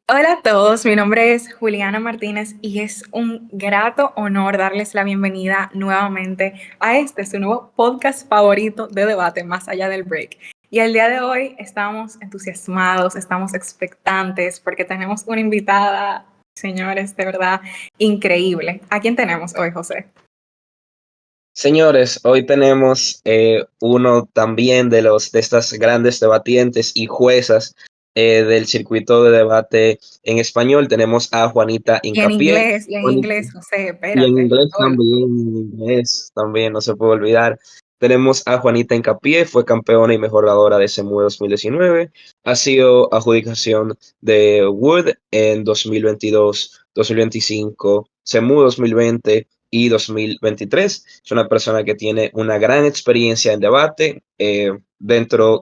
Hola a todos, mi nombre es Juliana Martínez y es un grato honor darles la bienvenida nuevamente a su nuevo podcast favorito de debate más allá del break. Y el día de hoy estamos entusiasmados, estamos expectantes porque tenemos una invitada, señores, de verdad increíble. ¿A quién tenemos hoy, José? Señores, hoy tenemos uno también de estas grandes debatientes y juezas del circuito de debate en español. Tenemos a Juanita Incapié. Y en Juanita- inglés, José, y espérate. en inglés también, no se puede olvidar. Tenemos a Juanita Incapié, fue campeona y mejor de SMU 2019. Ha sido adjudicación de Wood en 2022, 2025, SMU 2020 y 2023. Es una persona que tiene una gran experiencia en debate dentro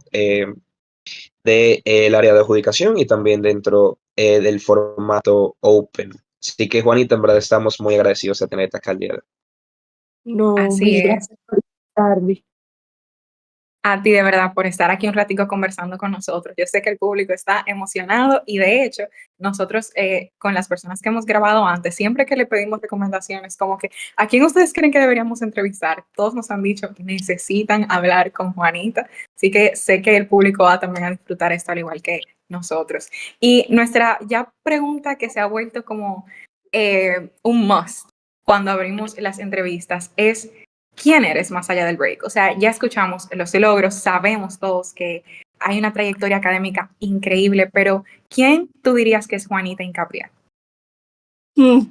del área de adjudicación y también dentro del formato Open. Así que, Juanita, en verdad estamos muy agradecidos de tenerte acá el día de hoy. No, Así mil es. gracias por invitarme. A ti de verdad por estar aquí un ratico conversando con nosotros. Yo sé que el público está emocionado y de hecho nosotros con las personas que hemos grabado antes, siempre que le pedimos recomendaciones como que ¿a quién ustedes creen que deberíamos entrevistar? Todos nos han dicho necesitan hablar con Juanita, así que sé que el público va también a disfrutar esto al igual que nosotros. Y nuestra ya pregunta que se ha vuelto como un must cuando abrimos las entrevistas es quién eres más allá del break. O sea, ya escuchamos los logros, sabemos todos que hay una trayectoria académica increíble, pero ¿quién tú dirías que es Juanita Incapria? Mm,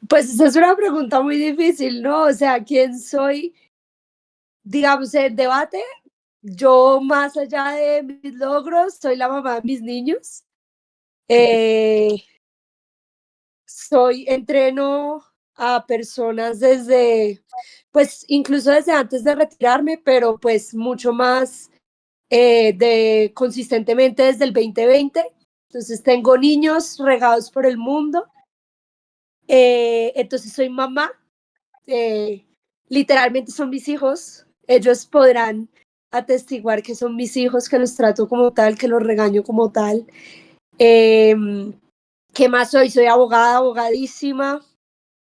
Pues esa es una pregunta muy difícil, ¿no? O sea, ¿quién soy? Digamos, en debate, yo más allá de mis logros, soy la mamá de mis niños. Eh, entreno a personas desde, pues incluso desde antes de retirarme, pero pues mucho más consistentemente desde el 2020. Entonces tengo niños regados por el mundo. Entonces soy mamá, eh, literalmente son mis hijos, ellos podrán atestiguar que son mis hijos, que los trato como tal, que los regaño como tal. Eh, ¿Qué más soy? Soy abogada, abogadísima,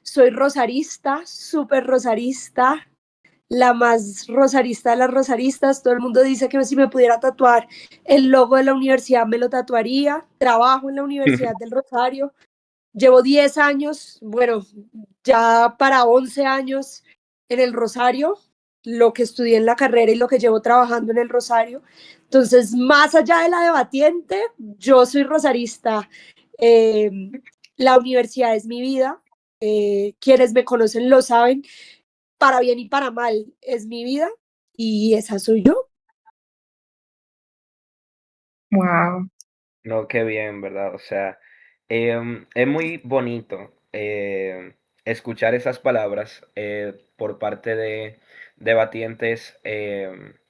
soy rosarista, súper rosarista, la más rosarista de las rosaristas. Todo el mundo dice que si me pudiera tatuar el logo de la universidad me lo tatuaría. Trabajo en la Universidad del Rosario. Llevo 10 años, bueno, ya para 11 años en el Rosario, lo que estudié en la carrera y lo que llevo trabajando en el Rosario. Entonces, más allá de la debatiente, yo soy rosarista. Eh, la universidad es mi vida. Quienes me conocen lo saben, para bien y para mal es mi vida y esa soy yo. Wow. No, qué bien, ¿verdad? O sea, es muy bonito escuchar esas palabras por parte de debatientes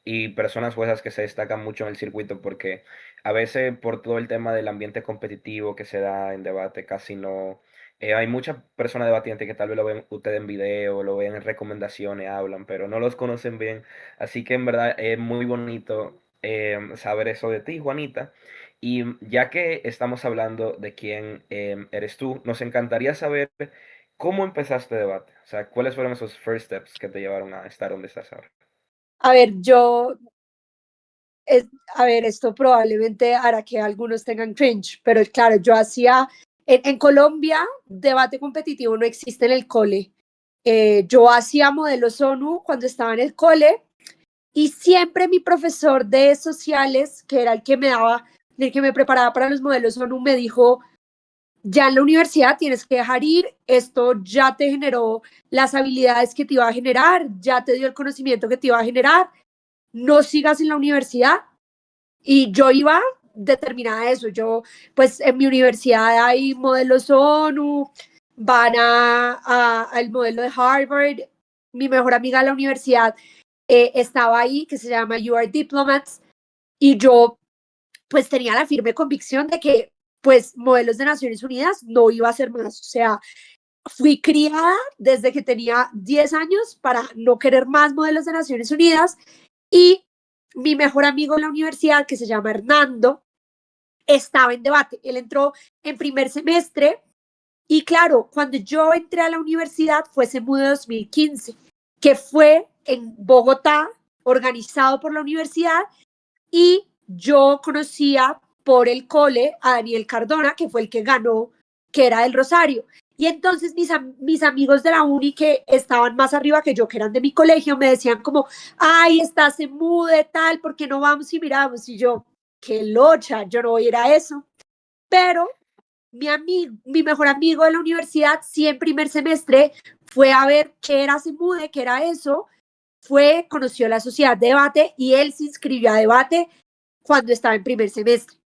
y personas juezas que se destacan mucho en el circuito, porque a veces por todo el tema del ambiente competitivo que se da en debate, casi no... hay muchas personas debatientes que tal vez lo ven ustedes en video, lo ven en recomendaciones, hablan, pero no los conocen bien. Así que en verdad es muy bonito saber eso de ti, Juanita. Y ya que estamos hablando de quién eres tú, nos encantaría saber cómo empezaste el debate. O sea, cuáles fueron esos first steps que te llevaron a estar donde estás ahora. A ver, a ver, esto probablemente hará que algunos tengan cringe, pero claro, yo hacía, en Colombia, debate competitivo no existe en el cole. Yo hacía modelos ONU cuando estaba en el cole y siempre mi profesor de sociales, que era el que me daba, el que me preparaba para los modelos ONU, me dijo, ya en la universidad tienes que dejar ir, esto ya te generó las habilidades que te iba a generar, ya te dio el conocimiento que te iba a generar, no sigas en la universidad. Y yo iba determinada a eso. Yo, pues en mi universidad hay modelos ONU, van al modelo de Harvard. Mi mejor amiga de la universidad estaba ahí, que se llama You Are Diplomats, y yo pues tenía la firme convicción de que pues modelos de Naciones Unidas no iba a ser más. O sea, fui criada desde que tenía 10 años para no querer más modelos de Naciones Unidas y mi mejor amigo en la universidad, que se llama Hernando, estaba en debate. Él entró en primer semestre y claro, cuando yo entré a la universidad fue SEMU de 2015, que fue en Bogotá, organizado por la universidad, y yo conocía por el cole a Daniel Cardona, que fue el que ganó, que era del Rosario. Y entonces mis amigos de la uni que estaban más arriba que yo, que eran de mi colegio, me decían como, ay, está SEMU de tal, ¿por qué no vamos y miramos? Y yo, qué locha, yo no voy a ir a eso. Pero mi mejor amigo de la universidad, sí en primer semestre, fue a ver qué era SEMUDE, qué era eso, conoció la sociedad de debate y él se inscribió a debate cuando estaba en primer semestre.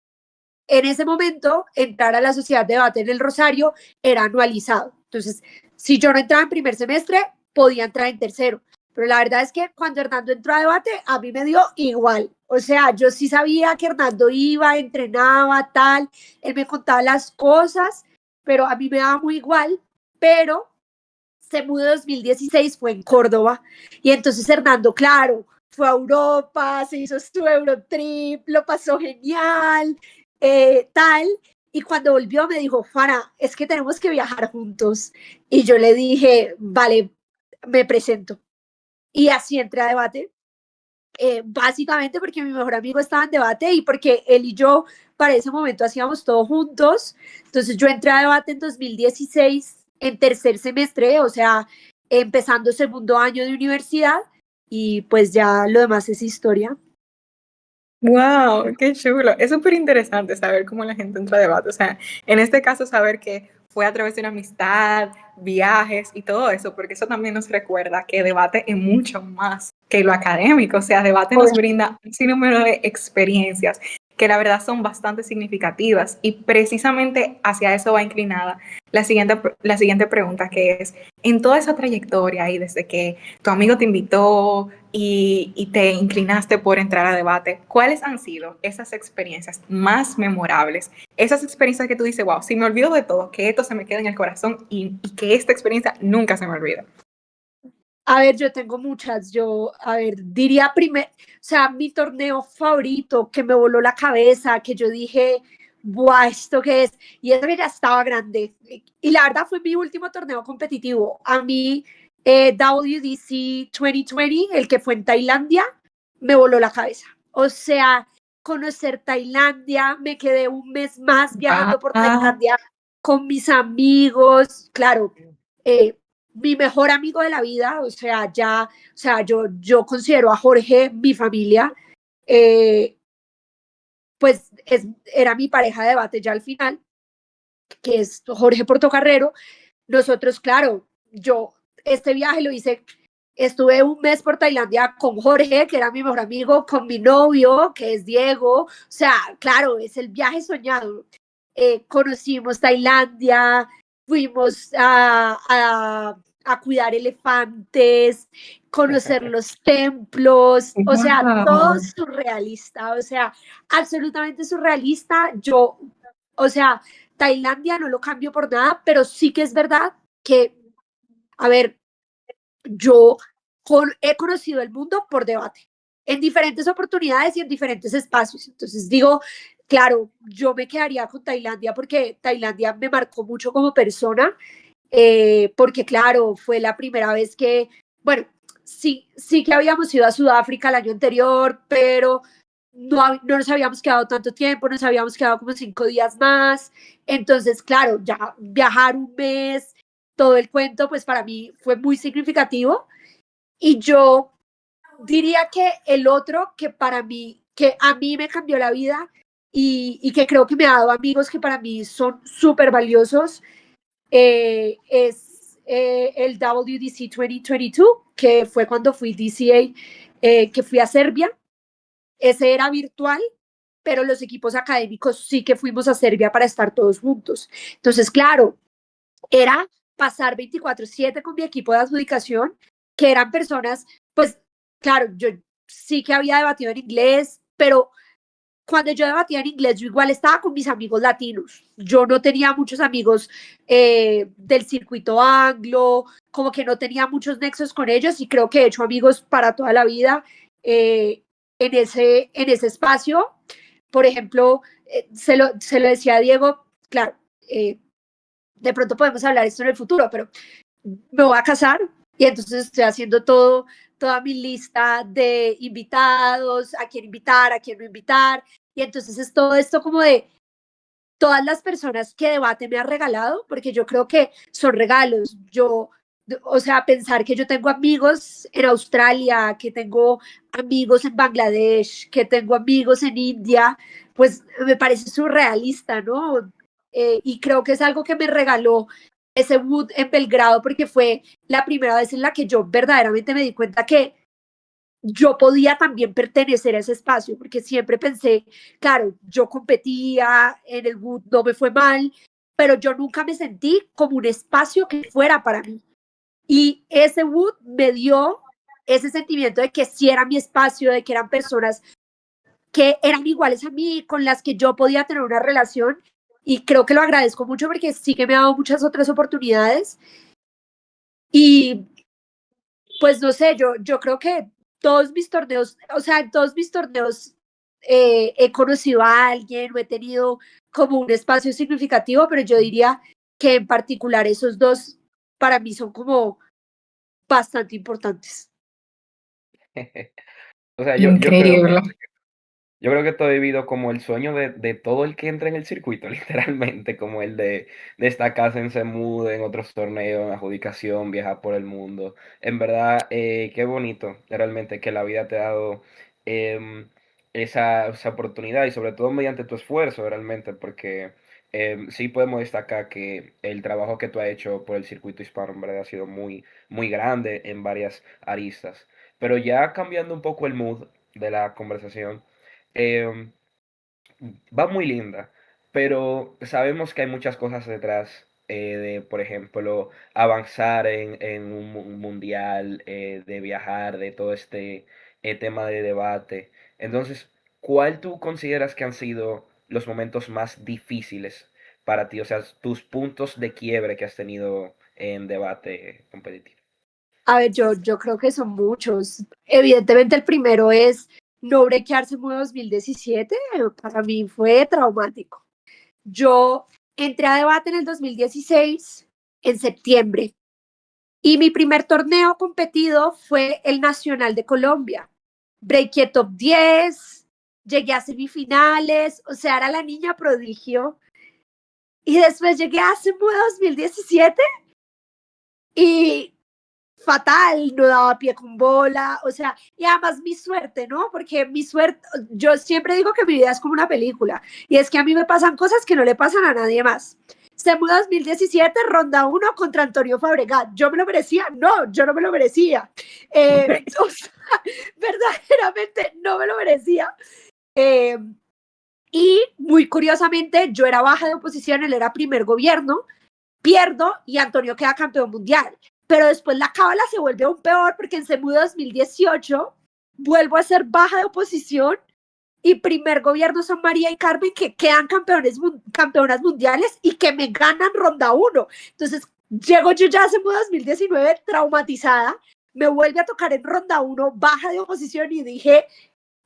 En ese momento, entrar a la sociedad de debate en el Rosario era anualizado. Entonces, si yo no entraba en primer semestre, podía entrar en tercero. Pero la verdad es que cuando Hernando entró a debate, a mí me dio igual. O sea, yo sí sabía que Hernando iba, entrenaba, tal, él me contaba las cosas, pero a mí me daba muy igual. Pero se mudó 2016, fue en Córdoba. Y entonces Hernando, claro, fue a Europa, se hizo su Eurotrip, lo pasó genial, tal. Y cuando volvió me dijo, Fara, es que tenemos que viajar juntos. Y yo le dije, vale, me presento. Y así entré a debate, básicamente porque mi mejor amigo estaba en debate y porque él y yo para ese momento hacíamos todo juntos. Entonces yo entré a debate en 2016 en tercer semestre, o sea, empezando segundo año de universidad y pues ya lo demás es historia. Wow, qué chulo. Es súper interesante saber cómo la gente entra a debate. O sea, en este caso, saber que fue a través de una amistad, viajes y todo eso, porque eso también nos recuerda que debate es mucho más que lo académico. O sea, debate nos brinda un sinnúmero de experiencias que la verdad son bastante significativas y precisamente hacia eso va inclinada la siguiente pregunta, que es, en toda esa trayectoria y desde que tu amigo te invitó y te inclinaste por entrar a debate, ¿cuáles han sido esas experiencias más memorables? Esas experiencias que tú dices, wow, si me olvido de todo, que esto se me quede en el corazón y que esta experiencia nunca se me olvida. A ver, yo tengo muchas. Yo, a ver, diría primero, o sea, mi torneo favorito que me voló la cabeza, que yo dije, ¡buah, esto qué es! Y eso que ya estaba grande. Y la verdad fue mi último torneo competitivo. A mí, WDC 2020, el que fue en Tailandia, me voló la cabeza. O sea, conocer Tailandia, me quedé un mes más viajando por Tailandia con mis amigos, claro. Mi mejor amigo de la vida, o sea, ya, o sea, yo considero a Jorge mi familia, eh, pues era mi pareja de debate ya al final, que es Jorge Portocarrero. Nosotros, claro, yo este viaje lo hice, estuve un mes por Tailandia con Jorge, que era mi mejor amigo, con mi novio, que es Diego, o sea, claro, es el viaje soñado. Conocimos Tailandia, fuimos a cuidar elefantes, conocer los templos, o sea, todo surrealista, o sea, absolutamente surrealista. Yo, o sea, Tailandia no lo cambio por nada, pero sí que es verdad que, a ver, yo he conocido el mundo por debate, en diferentes oportunidades y en diferentes espacios. Entonces digo, claro, yo me quedaría con Tailandia porque Tailandia me marcó mucho como persona, porque claro, fue la primera vez que, bueno, sí que habíamos ido a Sudáfrica el año anterior, pero no nos habíamos quedado tanto tiempo, nos habíamos quedado como 5 días más. Entonces, claro, ya viajar un mes, todo el cuento, pues para mí fue muy significativo. Y yo diría que el otro que para mí, que a mí me cambió la vida y que creo que me ha dado amigos que para mí son súper valiosos, es el WDC 2022, que fue cuando fui DCA, que fui a Serbia. Ese era virtual, pero los equipos académicos sí que fuimos a Serbia para estar todos juntos. Entonces, claro, era pasar 24/7 con mi equipo de adjudicación, que eran personas, pues, claro, yo sí que había debatido en inglés, pero cuando yo debatía en inglés, yo igual estaba con mis amigos latinos. Yo no tenía muchos amigos del circuito anglo, como que no tenía muchos nexos con ellos y creo que he hecho amigos para toda la vida, en ese espacio. Por ejemplo, se lo decía a Diego, claro, de pronto podemos hablar esto en el futuro, pero me voy a casar y entonces estoy haciendo toda mi lista de invitados, a quién invitar, a quién no invitar, y entonces es todo esto como de todas las personas que Debate me ha regalado, porque yo creo que son regalos. O sea, pensar que yo tengo amigos en Australia, que tengo amigos en Bangladesh, que tengo amigos en India, pues me parece surrealista, ¿no? Y creo que es algo que me regaló ese Wood en Belgrado, porque fue la primera vez en la que yo verdaderamente me di cuenta que yo podía también pertenecer a ese espacio, porque siempre pensé, claro, yo competía en el Wood, no me fue mal, pero yo nunca me sentí como un espacio que fuera para mí. Y ese Wood me dio ese sentimiento de que sí era mi espacio, de que eran personas que eran iguales a mí, con las que yo podía tener una relación. Y creo que lo agradezco mucho porque sí que me ha dado muchas otras oportunidades. Y pues no sé, yo creo que todos mis torneos, o sea, en todos mis torneos he conocido a alguien o he tenido como un espacio significativo, pero yo diría que en particular esos dos para mí son como bastante importantes. O sea, Increíble. yo creo que esto he vivido como el sueño de todo el que entra en el circuito, literalmente, como el de destacarse en Semude, en otros torneos, en adjudicación, viajar por el mundo. En verdad, qué bonito, realmente, que la vida te ha dado esa oportunidad y sobre todo mediante tu esfuerzo, realmente, porque sí podemos destacar que el trabajo que tú has hecho por el circuito hispano, en verdad, ha sido muy, muy grande en varias aristas. Pero ya cambiando un poco el mood de la conversación, Em, va muy linda, pero sabemos que hay muchas cosas detrás de, por ejemplo, avanzar en un mundial, de viajar, de todo este tema de debate. Entonces, ¿cuál tú consideras que han sido los momentos más difíciles para ti? O sea, tus puntos de quiebre que has tenido en debate competitivo. A ver, yo creo que son muchos. Evidentemente el primero es no brequearse en 2017, para mí fue traumático. Yo entré a debate en el 2016, en septiembre, y mi primer torneo competido fue el Nacional de Colombia. Breaké top 10, llegué a semifinales, o sea, era la niña prodigio. Y después llegué a CEMU 2017 y fatal, no daba pie con bola, o sea, y además mi suerte, ¿no? Porque mi suerte, yo siempre digo que mi vida es como una película, y es que a mí me pasan cosas que no le pasan a nadie más. CEMU 2017, ronda 1 contra Antonio Fabregat. ¿Yo me lo merecía? No, yo no me lo merecía. O sea, verdaderamente no me lo merecía. Eh, y muy curiosamente, yo era baja de oposición, él era primer gobierno, pierdo y Antonio queda campeón mundial. Pero después la cábala se vuelve aún peor porque en CEMU 2018 vuelvo a ser baja de oposición y primer gobierno son María y Carmen que quedan campeonas mundiales y que me ganan ronda 1. Entonces llego yo ya a CEMU 2019 traumatizada, me vuelve a tocar en ronda 1 baja de oposición y dije,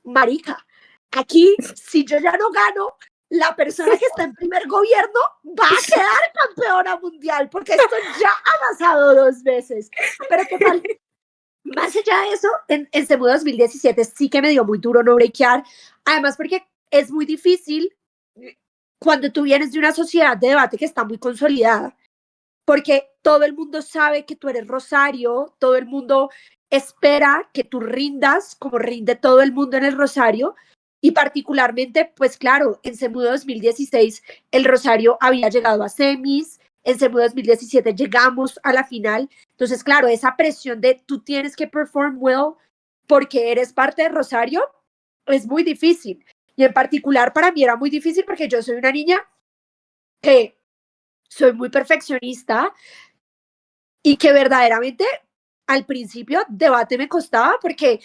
marica, aquí si yo ya no gano, la persona que está en primer gobierno va a quedar campeona mundial, porque esto ya ha pasado 2 veces. Pero total, más allá de eso, en CEMU 2017 sí que me dio muy duro no breakear, además porque es muy difícil cuando tú vienes de una sociedad de debate que está muy consolidada, porque todo el mundo sabe que tú eres Rosario, todo el mundo espera que tú rindas como rinde todo el mundo en el Rosario, y particularmente, pues claro, en CEMU 2016 el Rosario había llegado a semis, en CEMU 2017 llegamos a la final, entonces claro, esa presión de tú tienes que perform well porque eres parte de Rosario es muy difícil, y en particular para mí era muy difícil porque yo soy una niña que soy muy perfeccionista y que verdaderamente al principio debate me costaba porque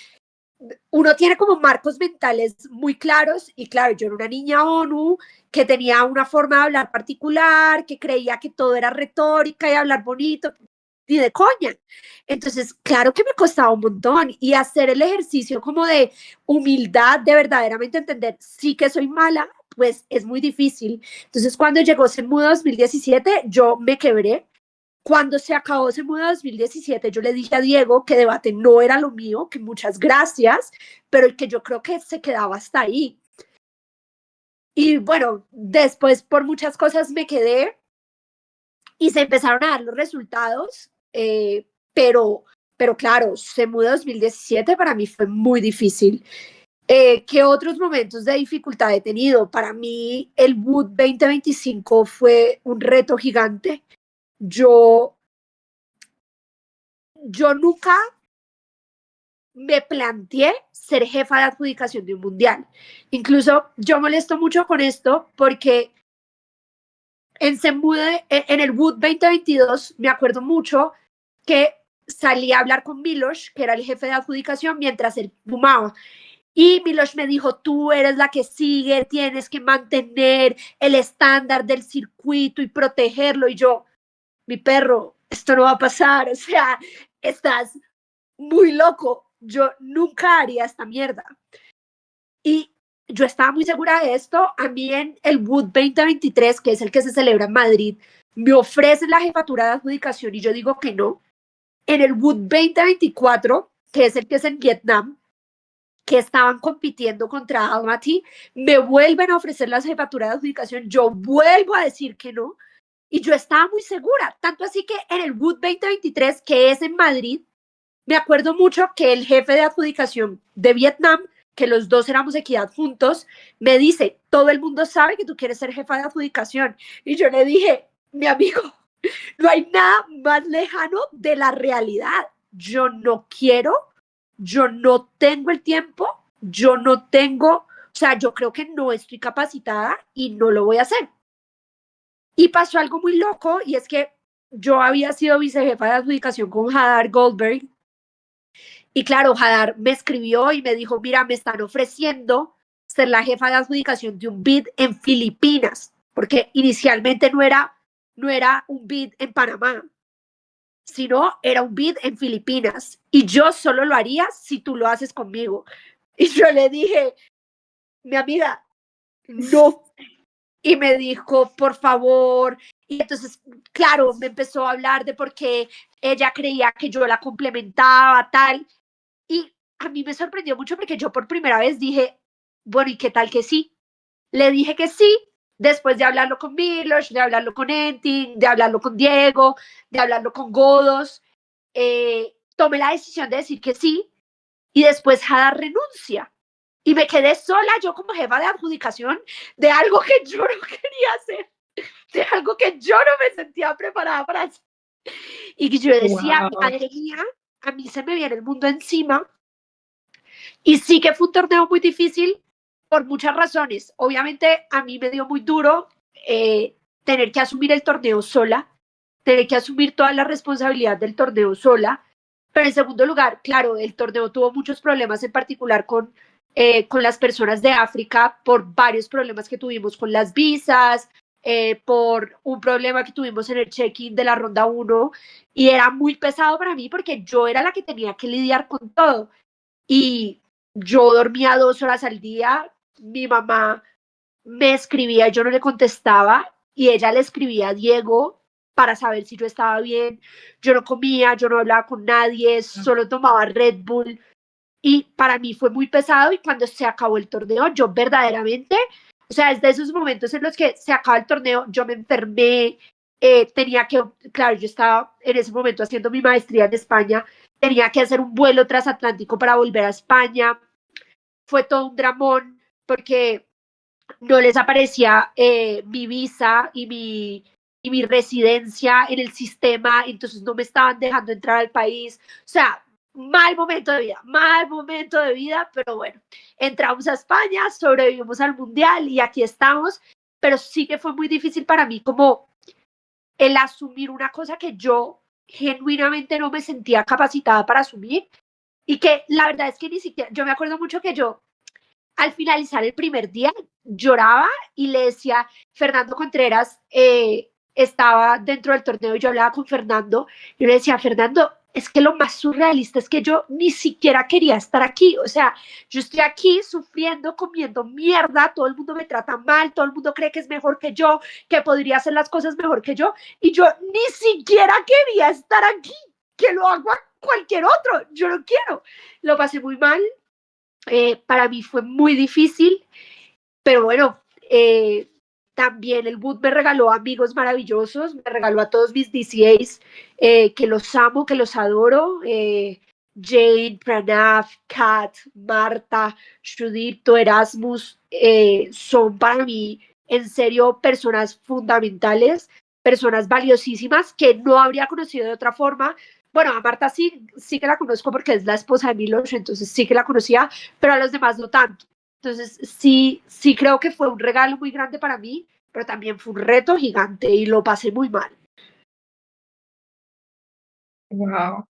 uno tiene como marcos mentales muy claros y claro, yo era una niña ONU que tenía una forma de hablar particular, que creía que todo era retórica y hablar bonito, ni de coña. Entonces, claro que me costaba un montón y hacer el ejercicio como de humildad, de verdaderamente entender, sí que soy mala, pues es muy difícil. Entonces cuando llegó Semudo 2017, yo me quebré. Cuando se acabó Semudo 2017, yo le dije a Diego que debate no era lo mío, que muchas gracias, pero que yo creo que se quedaba hasta ahí. Y bueno, después por muchas cosas me quedé y se empezaron a dar los resultados, pero claro, Semudo 2017 para mí fue muy difícil. ¿Qué otros momentos de dificultad he tenido? Para mí el Wood 2025 fue un reto gigante. Yo nunca me planteé ser jefa de adjudicación de un mundial. Incluso yo molesto mucho con esto porque en el Wood 2022 me acuerdo mucho que salí a hablar con Milos, que era el jefe de adjudicación, mientras él fumaba. Y Milos me dijo, tú eres la que sigue, tienes que mantener el estándar del circuito y protegerlo. Y yo, mi perro, esto no va a pasar, o sea, estás muy loco, yo nunca haría esta mierda. Y yo estaba muy segura de esto. A mí en el Wood 2023, que es el que se celebra en Madrid, me ofrecen la jefatura de adjudicación y yo digo que no. En el Wood 2024, que es el que es en Vietnam, que estaban compitiendo contra Almaty, me vuelven a ofrecer la jefatura de adjudicación, yo vuelvo a decir que no, y yo estaba muy segura, tanto así que en el Wood 2023, que es en Madrid, me acuerdo mucho que el jefe de adjudicación de Vietnam, que los dos éramos equidad juntos, me dice, todo el mundo sabe que tú quieres ser jefa de adjudicación, y yo le dije, mi amigo, no hay nada más lejano de la realidad, yo no quiero, yo no tengo el tiempo, yo no tengo, o sea, yo creo que no estoy capacitada y no lo voy a hacer. Y pasó algo muy loco y es que yo había sido vicejefa de adjudicación con Hadar Goldberg y claro, Hadar me escribió y me dijo, mira, me están ofreciendo ser la jefa de adjudicación de un bid en Filipinas, porque inicialmente no era un bid en Panamá, sino era un bid en Filipinas y yo solo lo haría si tú lo haces conmigo. Y yo le dije, mi amiga, no. Y me dijo, por favor. Y entonces, claro, me empezó a hablar de por qué ella creía que yo la complementaba, tal. Y a mí me sorprendió mucho porque yo por primera vez dije, bueno, ¿y qué tal que sí? Le dije que sí, después de hablarlo con Milos, de hablarlo con Entin, de hablarlo con Diego, de hablarlo con Godos, tomé la decisión de decir que sí y después Hadar renuncia. Y me quedé sola yo como jefa de adjudicación de algo que yo no quería hacer, de algo que yo no me sentía preparada para hacer. Y yo decía, Wow. madre mía, a mí se me viene el mundo encima. Y sí que fue un torneo muy difícil por muchas razones. Obviamente a mí me dio muy duro tener que asumir el torneo sola, tener que asumir toda la responsabilidad del torneo sola. Pero en segundo lugar, claro, el torneo tuvo muchos problemas, en particular con las personas de África, por varios problemas que tuvimos con las visas, por un problema que tuvimos en el check-in de la ronda 1, y era muy pesado para mí porque yo era la que tenía que lidiar con todo. Y yo dormía 2 horas al día, mi mamá me escribía, yo no le contestaba, y ella le escribía a Diego para saber si yo estaba bien. Yo no comía, yo no hablaba con nadie, solo tomaba Red Bull y para mí fue muy pesado. Y cuando se acabó el torneo, yo verdaderamente, o sea, es de esos momentos en los que se acaba el torneo, yo me enfermé, tenía que, claro, yo estaba en ese momento haciendo mi maestría en España, tenía que hacer un vuelo transatlántico para volver a España, fue todo un dramón porque no les aparecía mi visa y mi residencia en el sistema, entonces no me estaban dejando entrar al país. O sea, mal momento de vida, pero bueno, entramos a España, sobrevivimos al mundial y aquí estamos, pero sí que fue muy difícil para mí como el asumir una cosa que yo genuinamente no me sentía capacitada para asumir y que la verdad es que ni siquiera, yo me acuerdo mucho que yo al finalizar el primer día lloraba y le decía, Fernando Contreras estaba dentro del torneo y yo hablaba con Fernando y le decía, Fernando, es que lo más surrealista es que yo ni siquiera quería estar aquí. O sea, yo estoy aquí sufriendo, comiendo mierda, todo el mundo me trata mal, todo el mundo cree que es mejor que yo, que podría hacer las cosas mejor que yo, y yo ni siquiera quería estar aquí, que lo haga cualquier otro, yo no quiero. Lo pasé muy mal, para mí fue muy difícil, pero bueno, también el Boot me regaló amigos maravillosos, me regaló a todos mis DCAs, que los amo, que los adoro. Jane, Pranav, Kat, Marta, Judito, Erasmus, son para mí en serio personas fundamentales, personas valiosísimas que no habría conocido de otra forma. Bueno, a Marta sí que la conozco porque es la esposa de Milos, entonces sí que la conocía, pero a los demás no tanto. Entonces, sí creo que fue un regalo muy grande para mí, pero también fue un reto gigante y lo pasé muy mal. Wow.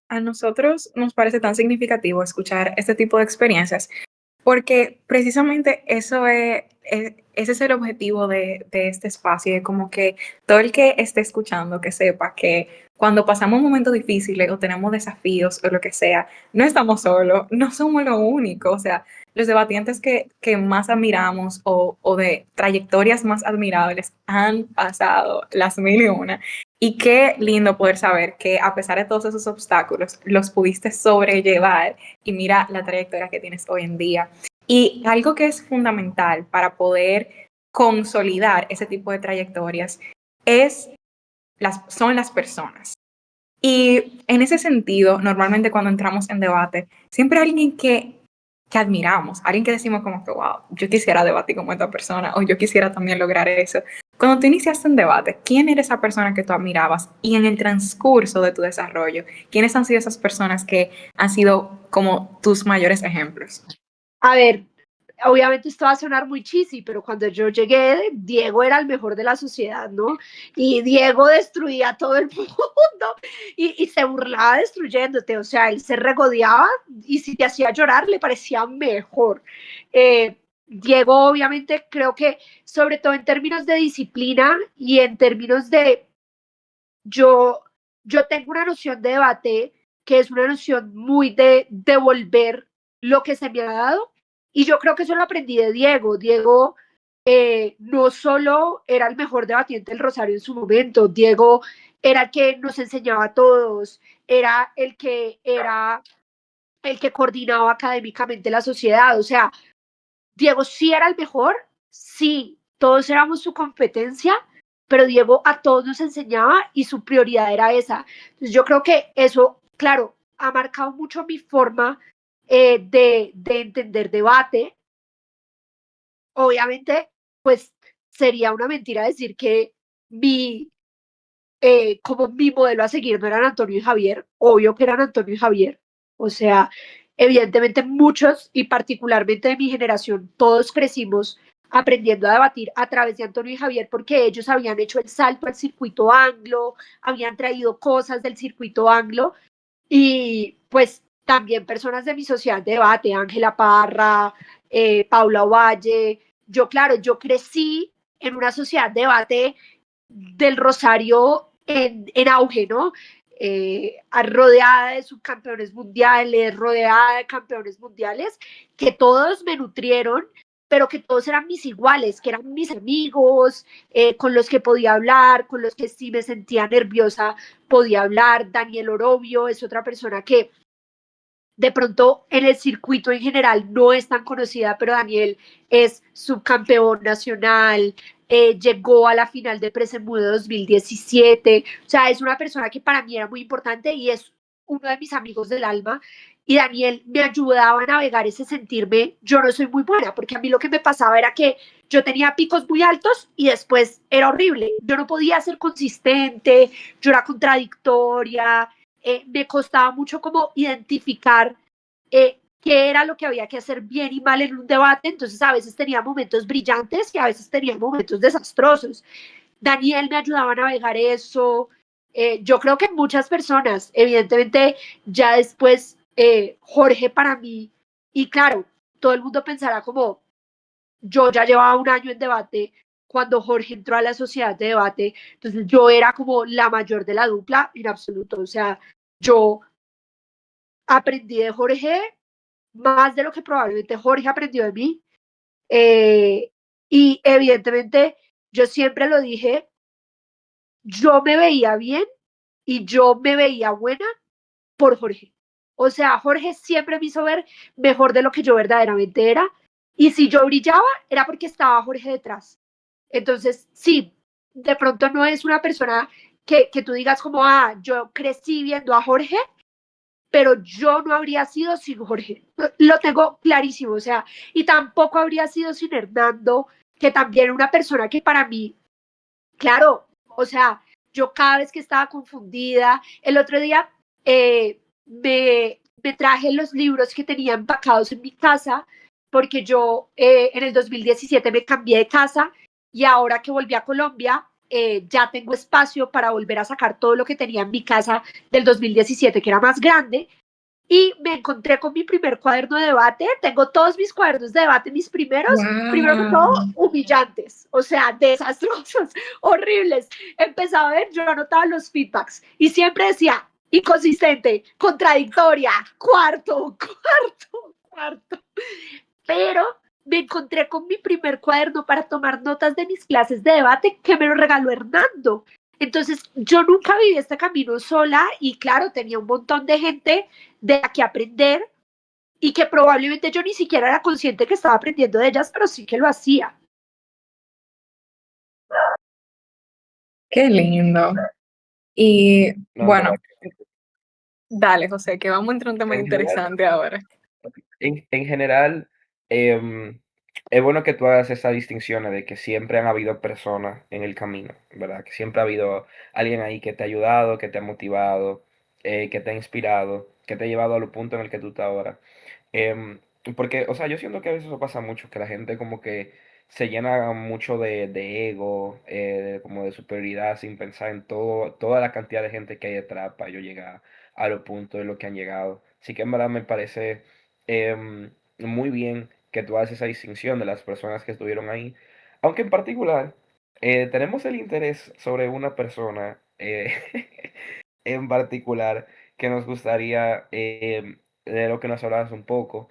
A nosotros nos parece tan significativo escuchar este tipo de experiencias porque precisamente ese es el objetivo de este espacio, y como que todo el que esté escuchando, que sepa que cuando pasamos momentos difíciles o tenemos desafíos o lo que sea, no estamos solos, no somos lo único. O sea, los debatientes que más admiramos o de trayectorias más admirables han pasado las mil y una. Y qué lindo poder saber que a pesar de todos esos obstáculos, los pudiste sobrellevar y mira la trayectoria que tienes hoy en día. Y algo que es fundamental para poder consolidar ese tipo de trayectorias son las personas. Y en ese sentido, normalmente cuando entramos en debate, siempre hay alguien que admiramos, alguien que decimos como que, wow, yo quisiera debatir como esta persona o yo quisiera también lograr eso. Cuando tú iniciaste un debate, ¿quién era esa persona que tú admirabas? Y en el transcurso de tu desarrollo, ¿quiénes han sido esas personas que han sido como tus mayores ejemplos? A ver, obviamente esto va a sonar muy cheesy, pero cuando yo llegué, Diego era el mejor de la sociedad, ¿no? Y Diego destruía a todo el mundo y se burlaba destruyéndote, o sea, él se regodeaba y si te hacía llorar le parecía mejor. Diego, obviamente, creo que sobre todo en términos de disciplina y en términos de yo, yo tengo una noción de debate que es una noción muy de devolver lo que se me ha dado, y yo creo que eso lo aprendí de Diego. Diego no solo era el mejor debatiente del Rosario en su momento, Diego era el que nos enseñaba a todos, era el que coordinaba académicamente la sociedad. O sea, Diego sí era el mejor, sí, todos éramos su competencia, pero Diego a todos nos enseñaba y su prioridad era esa. Entonces yo creo que eso, claro, ha marcado mucho mi forma de entender debate. Obviamente, pues sería una mentira decir que mi, como mi modelo a seguir no eran Antonio y Javier, obvio que eran Antonio y Javier. O sea, evidentemente muchos, y particularmente de mi generación, todos crecimos aprendiendo a debatir a través de Antonio y Javier porque ellos habían hecho el salto al circuito anglo, habían traído cosas del circuito anglo, y pues también personas de mi sociedad de debate, Ángela Parra, Paula Ovalle. Yo, claro, yo crecí en una sociedad de debate del Rosario en auge, ¿no? Rodeada de subcampeones mundiales, rodeada de campeones mundiales, que todos me nutrieron, pero que todos eran mis iguales, que eran mis amigos, con los que podía hablar, con los que sí me sentía nerviosa podía hablar. Daniel Orobio es otra persona que de pronto en el circuito en general no es tan conocida, pero Daniel es subcampeón nacional, llegó a la final de Presemudo 2017, o sea, es una persona que para mí era muy importante y es uno de mis amigos del alma. Y Daniel me ayudaba a navegar ese sentirme, yo no soy muy buena, porque a mí lo que me pasaba era que yo tenía picos muy altos y después era horrible, yo no podía ser consistente, yo era contradictoria, me costaba mucho como identificar qué era lo que había que hacer bien y mal en un debate. Entonces a veces tenía momentos brillantes y a veces tenía momentos desastrosos. Daniel me ayudaba a navegar eso. Yo creo que muchas personas, evidentemente ya después, Jorge para mí, y claro, todo el mundo pensará como yo ya llevaba un año en debate cuando Jorge entró a la sociedad de debate, entonces yo era como la mayor de la dupla en absoluto, o sea, yo aprendí de Jorge más de lo que probablemente Jorge aprendió de mí, y evidentemente yo siempre lo dije, yo me veía bien y yo me veía buena por Jorge. O sea, Jorge siempre me hizo ver mejor de lo que yo verdaderamente era. Y si yo brillaba, era porque estaba Jorge detrás. Entonces, sí, de pronto no es una persona que tú digas como, yo crecí viendo a Jorge, pero yo no habría sido sin Jorge. Lo tengo clarísimo, o sea, y tampoco habría sido sin Hernando, que también era una persona que para mí, claro, o sea, yo cada vez que estaba confundida, el otro día me traje los libros que tenía empacados en mi casa, porque yo en el 2017 me cambié de casa y ahora que volví a Colombia, ya tengo espacio para volver a sacar todo lo que tenía en mi casa del 2017, que era más grande, y me encontré con mi primer cuaderno de debate. Tengo todos mis cuadernos de debate, mis primeros, primero que todo, Wow. humillantes, o sea, desastrosos, horribles. Empezaba a ver, yo anotaba los feedbacks y siempre decía inconsistente, contradictoria, cuarto, cuarto, cuarto. Pero me encontré con mi primer cuaderno para tomar notas de mis clases de debate que me lo regaló Hernando. Entonces, yo nunca viví este camino sola y claro, tenía un montón de gente de la que aprender y que probablemente yo ni siquiera era consciente que estaba aprendiendo de ellas, pero sí que lo hacía. Qué lindo. Y No, en bueno, verdad que sí. dale, José, que vamos a entrar en un tema En general, interesante ahora. en general, es bueno que tú hagas esa distinción de que siempre han habido personas en el camino, ¿verdad? Que siempre ha habido alguien ahí que te ha ayudado, que te ha motivado, que te ha inspirado, que te ha llevado al punto en el que tú estás ahora. Em, Porque, o sea, yo siento que a veces eso pasa mucho, que la gente como que se llena mucho de ego, como de superioridad, sin pensar en toda la cantidad de gente que hay detrás para yo llegar a los puntos de lo que han llegado. Así que en verdad me parece muy bien que tú haces esa distinción de las personas que estuvieron ahí. Aunque en particular, tenemos el interés sobre una persona en particular que nos gustaría de lo que nos hablas un poco.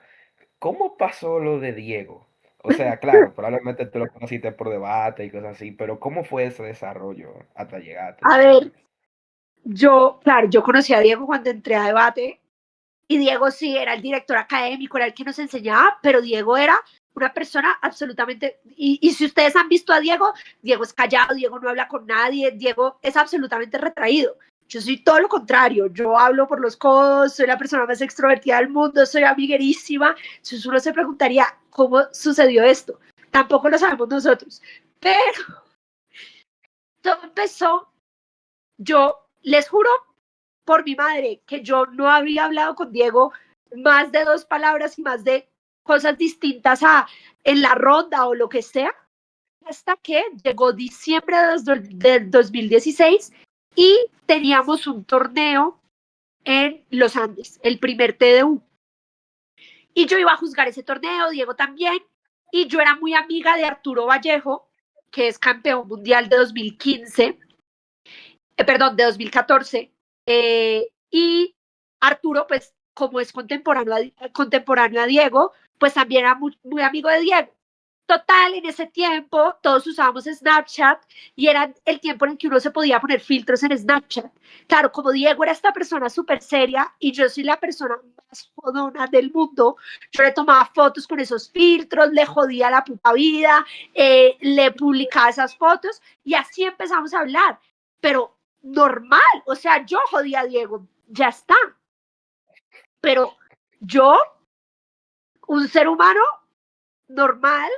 ¿Cómo pasó lo de Diego? O sea, claro, probablemente tú lo conociste por debate y cosas así, pero ¿cómo fue ese desarrollo hasta llegar hasta A ese ver, punto? claro, yo conocí a Diego cuando entré a debate y Diego sí era el director académico, era el que nos enseñaba, pero Diego era una persona absolutamente, y si ustedes han visto a Diego, Diego es callado, Diego no habla con nadie, Diego es absolutamente retraído. Yo soy todo lo contrario, yo hablo por los codos, soy la persona más extrovertida del mundo, soy amiguerísima. Entonces uno se preguntaría cómo sucedió esto. Tampoco lo sabemos nosotros. Pero todo empezó, yo les juro por mi madre, que yo no había hablado con Diego más de dos palabras y más de cosas distintas a en la ronda o lo que sea, hasta que llegó diciembre del 2016 y teníamos un torneo en los Andes, el primer TDU. Y yo iba a juzgar ese torneo, Diego también, y yo era muy amiga de Arturo Vallejo, que es campeón mundial de 2015, perdón, de 2014, y Arturo, pues como es contemporáneo a Diego, pues también era muy, muy amigo de Diego. Total, en ese tiempo todos usábamos Snapchat y era el tiempo en el que uno se podía poner filtros en Snapchat. Claro, como Diego era esta persona súper seria y yo soy la persona más jodona del mundo, yo le tomaba fotos con esos filtros, le jodía la puta vida, le publicaba esas fotos y así empezamos a hablar. Pero normal, o sea, yo jodía a Diego, ya está. Pero yo, un ser humano normal,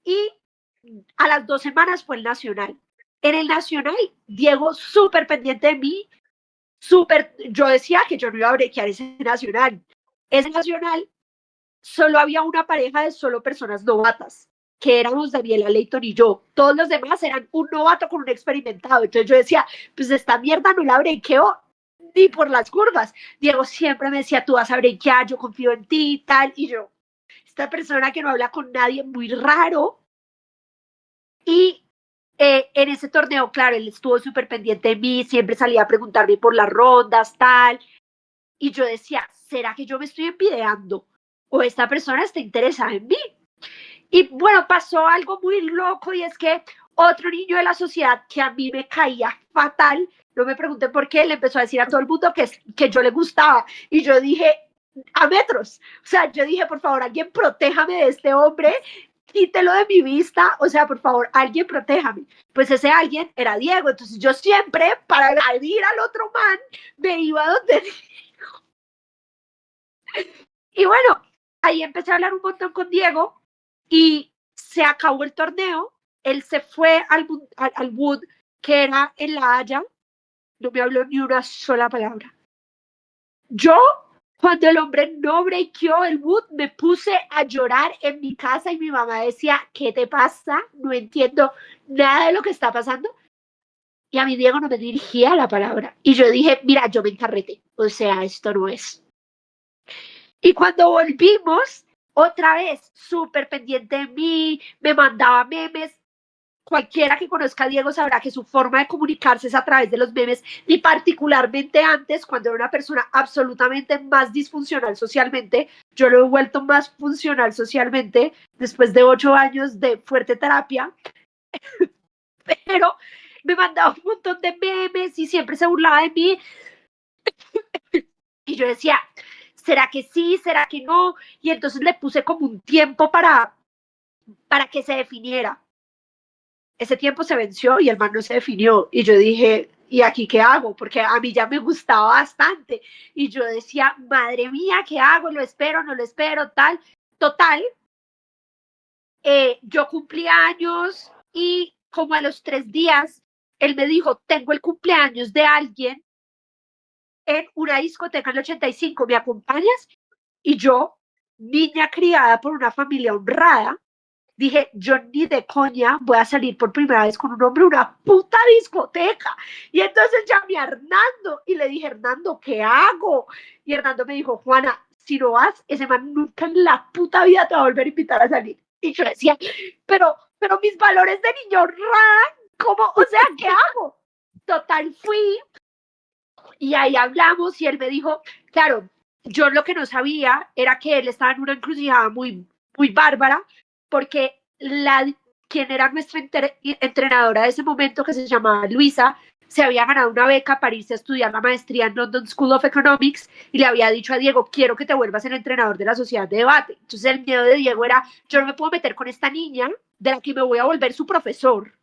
y a las 2 semanas fue el Nacional. En el Nacional, Diego súper pendiente de mí, súper, yo decía que yo no iba a brequear ese Nacional. Ese Nacional solo había una pareja de solo personas novatas, que éramos Daniela Leighton y yo. Todos los demás eran un novato con un experimentado. Entonces yo decía, pues esta mierda no la brequeo ni por las curvas. Diego siempre me decía, tú vas a brequear, yo confío en ti y tal. Y yo, esta persona que no habla con nadie, muy raro. Y en ese torneo, claro, él estuvo súper pendiente de mí, siempre salía a preguntarme por las rondas, tal. Y yo decía, ¿será que yo me estoy envidiando? ¿O esta persona está interesada en mí? Y bueno, pasó algo muy loco y es que otro niño de la sociedad que a mí me caía fatal, no me pregunten por qué, le empezó a decir a todo el mundo que yo le gustaba. Y yo dije, a metros. O sea, yo dije, por favor, alguien protéjame de este hombre, quítelo de mi vista, o sea, por favor, alguien protéjame. Pues ese alguien era Diego, entonces yo siempre, para agredir al otro man, me iba donde... Y bueno, ahí empecé a hablar un montón con Diego y se acabó el torneo, él se fue al Wood, que era en La Haya, no me habló ni una sola palabra. Yo, cuando el hombre no breakeó el Wood, me puse a llorar en mi casa y mi mamá decía, ¿qué te pasa? No entiendo nada de lo que está pasando. Y a mi Diego no me dirigía la palabra. Y yo dije, mira, yo me encarreté. O sea, esto no es. Y cuando volvimos, otra vez, súper pendiente de mí, me mandaba memes. Cualquiera que conozca a Diego sabrá que su forma de comunicarse es a través de los memes y particularmente antes, cuando era una persona absolutamente más disfuncional socialmente, yo lo he vuelto más funcional socialmente después de 8 años de fuerte terapia, pero me mandaba un montón de memes y siempre se burlaba de mí y yo decía, ¿será que sí? ¿Será que no? Y entonces le puse como un tiempo para que se definiera. Ese tiempo se venció y el man no se definió. Y yo dije, ¿y aquí qué hago? Porque a mí ya me gustaba bastante. Y yo decía, madre mía, ¿qué hago? ¿Lo espero? ¿No lo espero? Tal. Total, yo cumplí años y como a los 3 días, él me dijo, tengo el cumpleaños de alguien en una discoteca en el 85, ¿me acompañas? Y yo, niña criada por una familia honrada, dije, yo ni de coña voy a salir por primera vez con un hombre a una puta discoteca. Y entonces llamé a Hernando y le dije, Hernando, ¿qué hago? Y Hernando me dijo, Juana, si no vas, ese man nunca en la puta vida te va a volver a invitar a salir. Y yo decía, pero mis valores de niño honrada, ¿cómo? O sea, ¿qué hago? Total, fui y ahí hablamos y él me dijo, claro, yo lo que no sabía era que él estaba en una encrucijada muy, muy bárbara, porque quien era nuestra entrenadora de ese momento, que se llamaba Luisa, se había ganado una beca para irse a estudiar la maestría en London School of Economics y le había dicho a Diego, quiero que te vuelvas el entrenador de la sociedad de debate. Entonces el miedo de Diego era, yo no me puedo meter con esta niña de la que me voy a volver su profesor.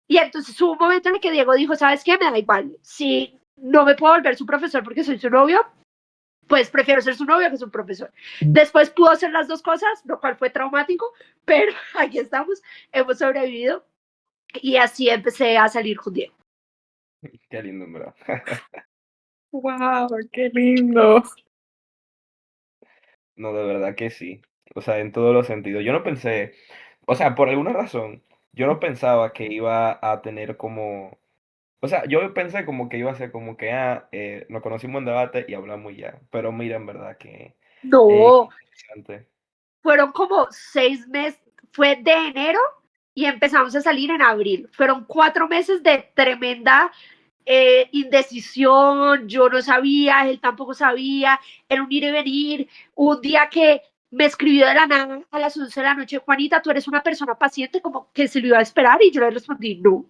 Y entonces hubo un momento en el que Diego dijo, ¿sabes qué? Me da igual. Si no me puedo volver su profesor porque soy su novio, pues prefiero ser su novio que su profesor. Después pudo hacer las dos cosas, lo cual fue traumático, pero aquí estamos, hemos sobrevivido y así empecé a salir con Diego. Qué lindo, ¿verdad? Wow, qué lindo. No, de verdad que sí. O sea, en todos los sentidos. Yo no pensé, o sea, por alguna razón, yo no pensaba que iba a tener como, o sea, yo pensé como que iba a ser como que, nos conocimos en debate y hablamos ya. Pero mira, en verdad que qué No, interesante. fueron como 6 meses, fue de enero y empezamos a salir en abril. Fueron 4 meses de tremenda indecisión, yo no sabía, él tampoco sabía, era un ir y venir. Un día que me escribió de la nada a las 11 de la noche, Juanita, tú eres una persona paciente, como que se lo iba a esperar, y yo le respondí, no.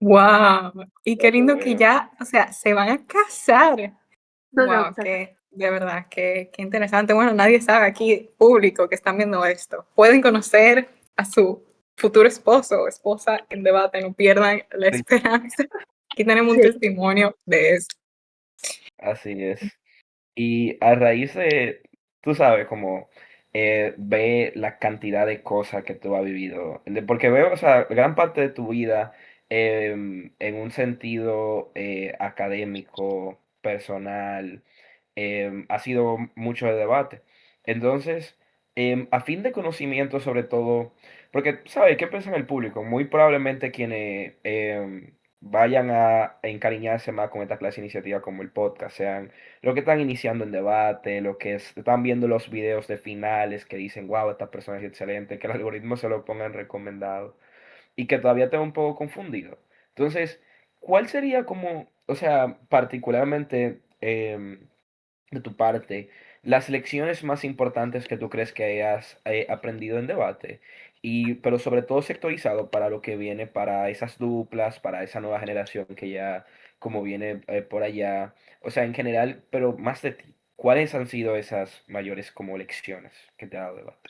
Wow. Y qué lindo que Bueno, ya, o sea, se van a casar. No, no, Wow, que de verdad, qué interesante. Bueno, nadie sabe aquí, público que están viendo esto. Pueden conocer a su futuro esposo o esposa en debate, no pierdan la sí, esperanza. Aquí tenemos un sí. testimonio de eso. así es. Y a raíz de, tú sabes, como ve la cantidad de cosas que tú has vivido, porque veo, o sea, gran parte de tu vida en un sentido académico, personal, ha sido mucho de debate. Entonces, a fin de conocimiento sobre todo, porque, ¿sabes qué piensa el público? Muy probablemente quienes vayan a encariñarse más con esta clase de iniciativas como el podcast, sean los que están iniciando en debate, los que están viendo los videos de finales que dicen, wow, esta persona es excelente, que el algoritmo se lo pongan recomendado y que todavía tengo un poco confundido. Entonces, ¿cuál sería como, o sea, particularmente de tu parte, las lecciones más importantes que tú crees que hayas aprendido en debate? Y, pero sobre todo sectorizado para lo que viene, para esas duplas, para esa nueva generación que ya como viene por allá. O sea, en general, pero más de ti. ¿Cuáles han sido esas mayores como lecciones que te ha dado debate?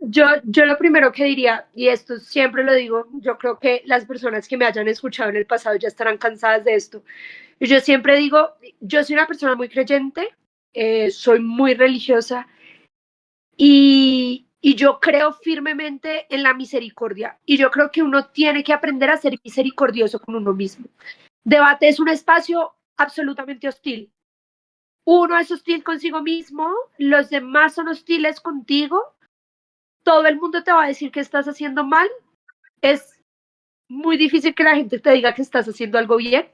Yo lo primero que diría, y esto siempre lo digo, yo creo que las personas que me hayan escuchado en el pasado ya estarán cansadas de esto. Yo siempre digo, yo soy una persona muy creyente, soy muy religiosa y yo creo firmemente en la misericordia. Y yo creo que uno tiene que aprender a ser misericordioso con uno mismo. Debate es un espacio absolutamente hostil. Uno es hostil consigo mismo, los demás son hostiles contigo, todo el mundo te va a decir que estás haciendo mal. Es muy difícil que la gente te diga que estás haciendo algo bien.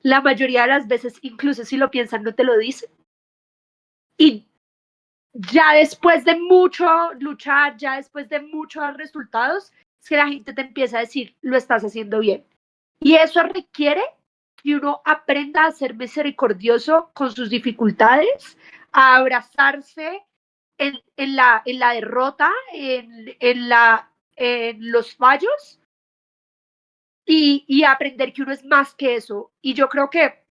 La mayoría de las veces, incluso si lo piensan, no te lo dicen. Y ya después de mucho luchar, ya después de muchos resultados, es que la gente te empieza a decir, lo estás haciendo bien. Y eso requiere que uno aprenda a ser misericordioso con sus dificultades, a abrazarse en la derrota, en los fallos y aprender que uno es más que eso. Y yo creo que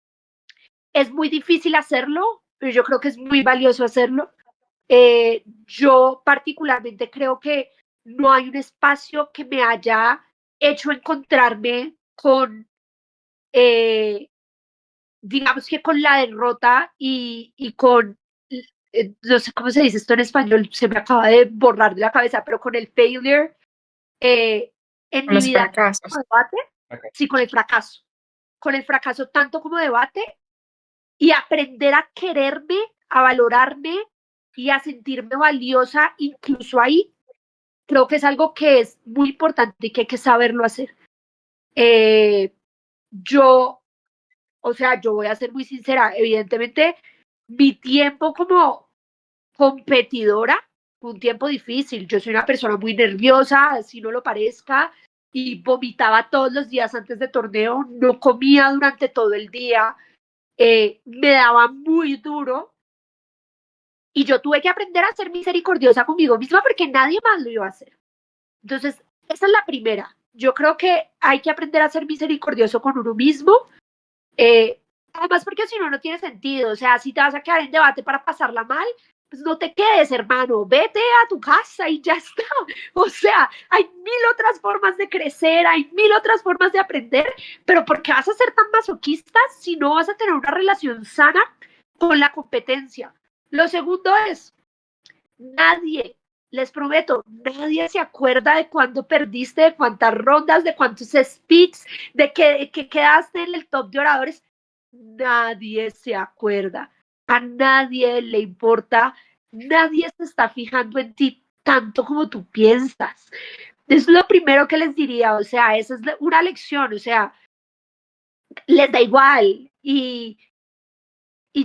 es muy difícil hacerlo, pero yo creo que es muy valioso hacerlo. Yo particularmente creo que no hay un espacio que me haya hecho encontrarme con, eh, digamos que con la derrota y con, no sé cómo se dice esto en español, se me acaba de borrar de la cabeza, pero con el failure en mi Los vida fracasos. como debate, Okay. sí, con el fracaso tanto como debate y aprender a quererme, a valorarme y a sentirme valiosa incluso ahí, creo que es algo que es muy importante y que hay que saberlo hacer. Eh, yo, o sea, yo voy a ser muy sincera, evidentemente mi tiempo como competidora fue un tiempo difícil. Yo soy una persona muy nerviosa, así no lo parezca, y vomitaba todos los días antes de torneo, no comía durante todo el día, me daba muy duro y yo tuve que aprender a ser misericordiosa conmigo misma porque nadie más lo iba a hacer. Entonces, esa es la primera. Yo creo que hay que aprender a ser misericordioso con uno mismo. Además, porque si no, no tiene sentido. O sea, si te vas a quedar en debate para pasarla mal, pues no te quedes, hermano. Vete a tu casa y ya está. O sea, hay mil otras formas de crecer, hay mil otras formas de aprender, pero ¿por qué vas a ser tan masoquista si no vas a tener una relación sana con la competencia? Lo segundo es, nadie, les prometo, nadie se acuerda de cuándo perdiste, de cuántas rondas, de cuántos speaks, de que quedaste en el top de oradores. Nadie se acuerda. A nadie le importa. Nadie se está fijando en ti tanto como tú piensas. Es lo primero que les diría. O sea, esa es una lección. O sea, les da igual. Y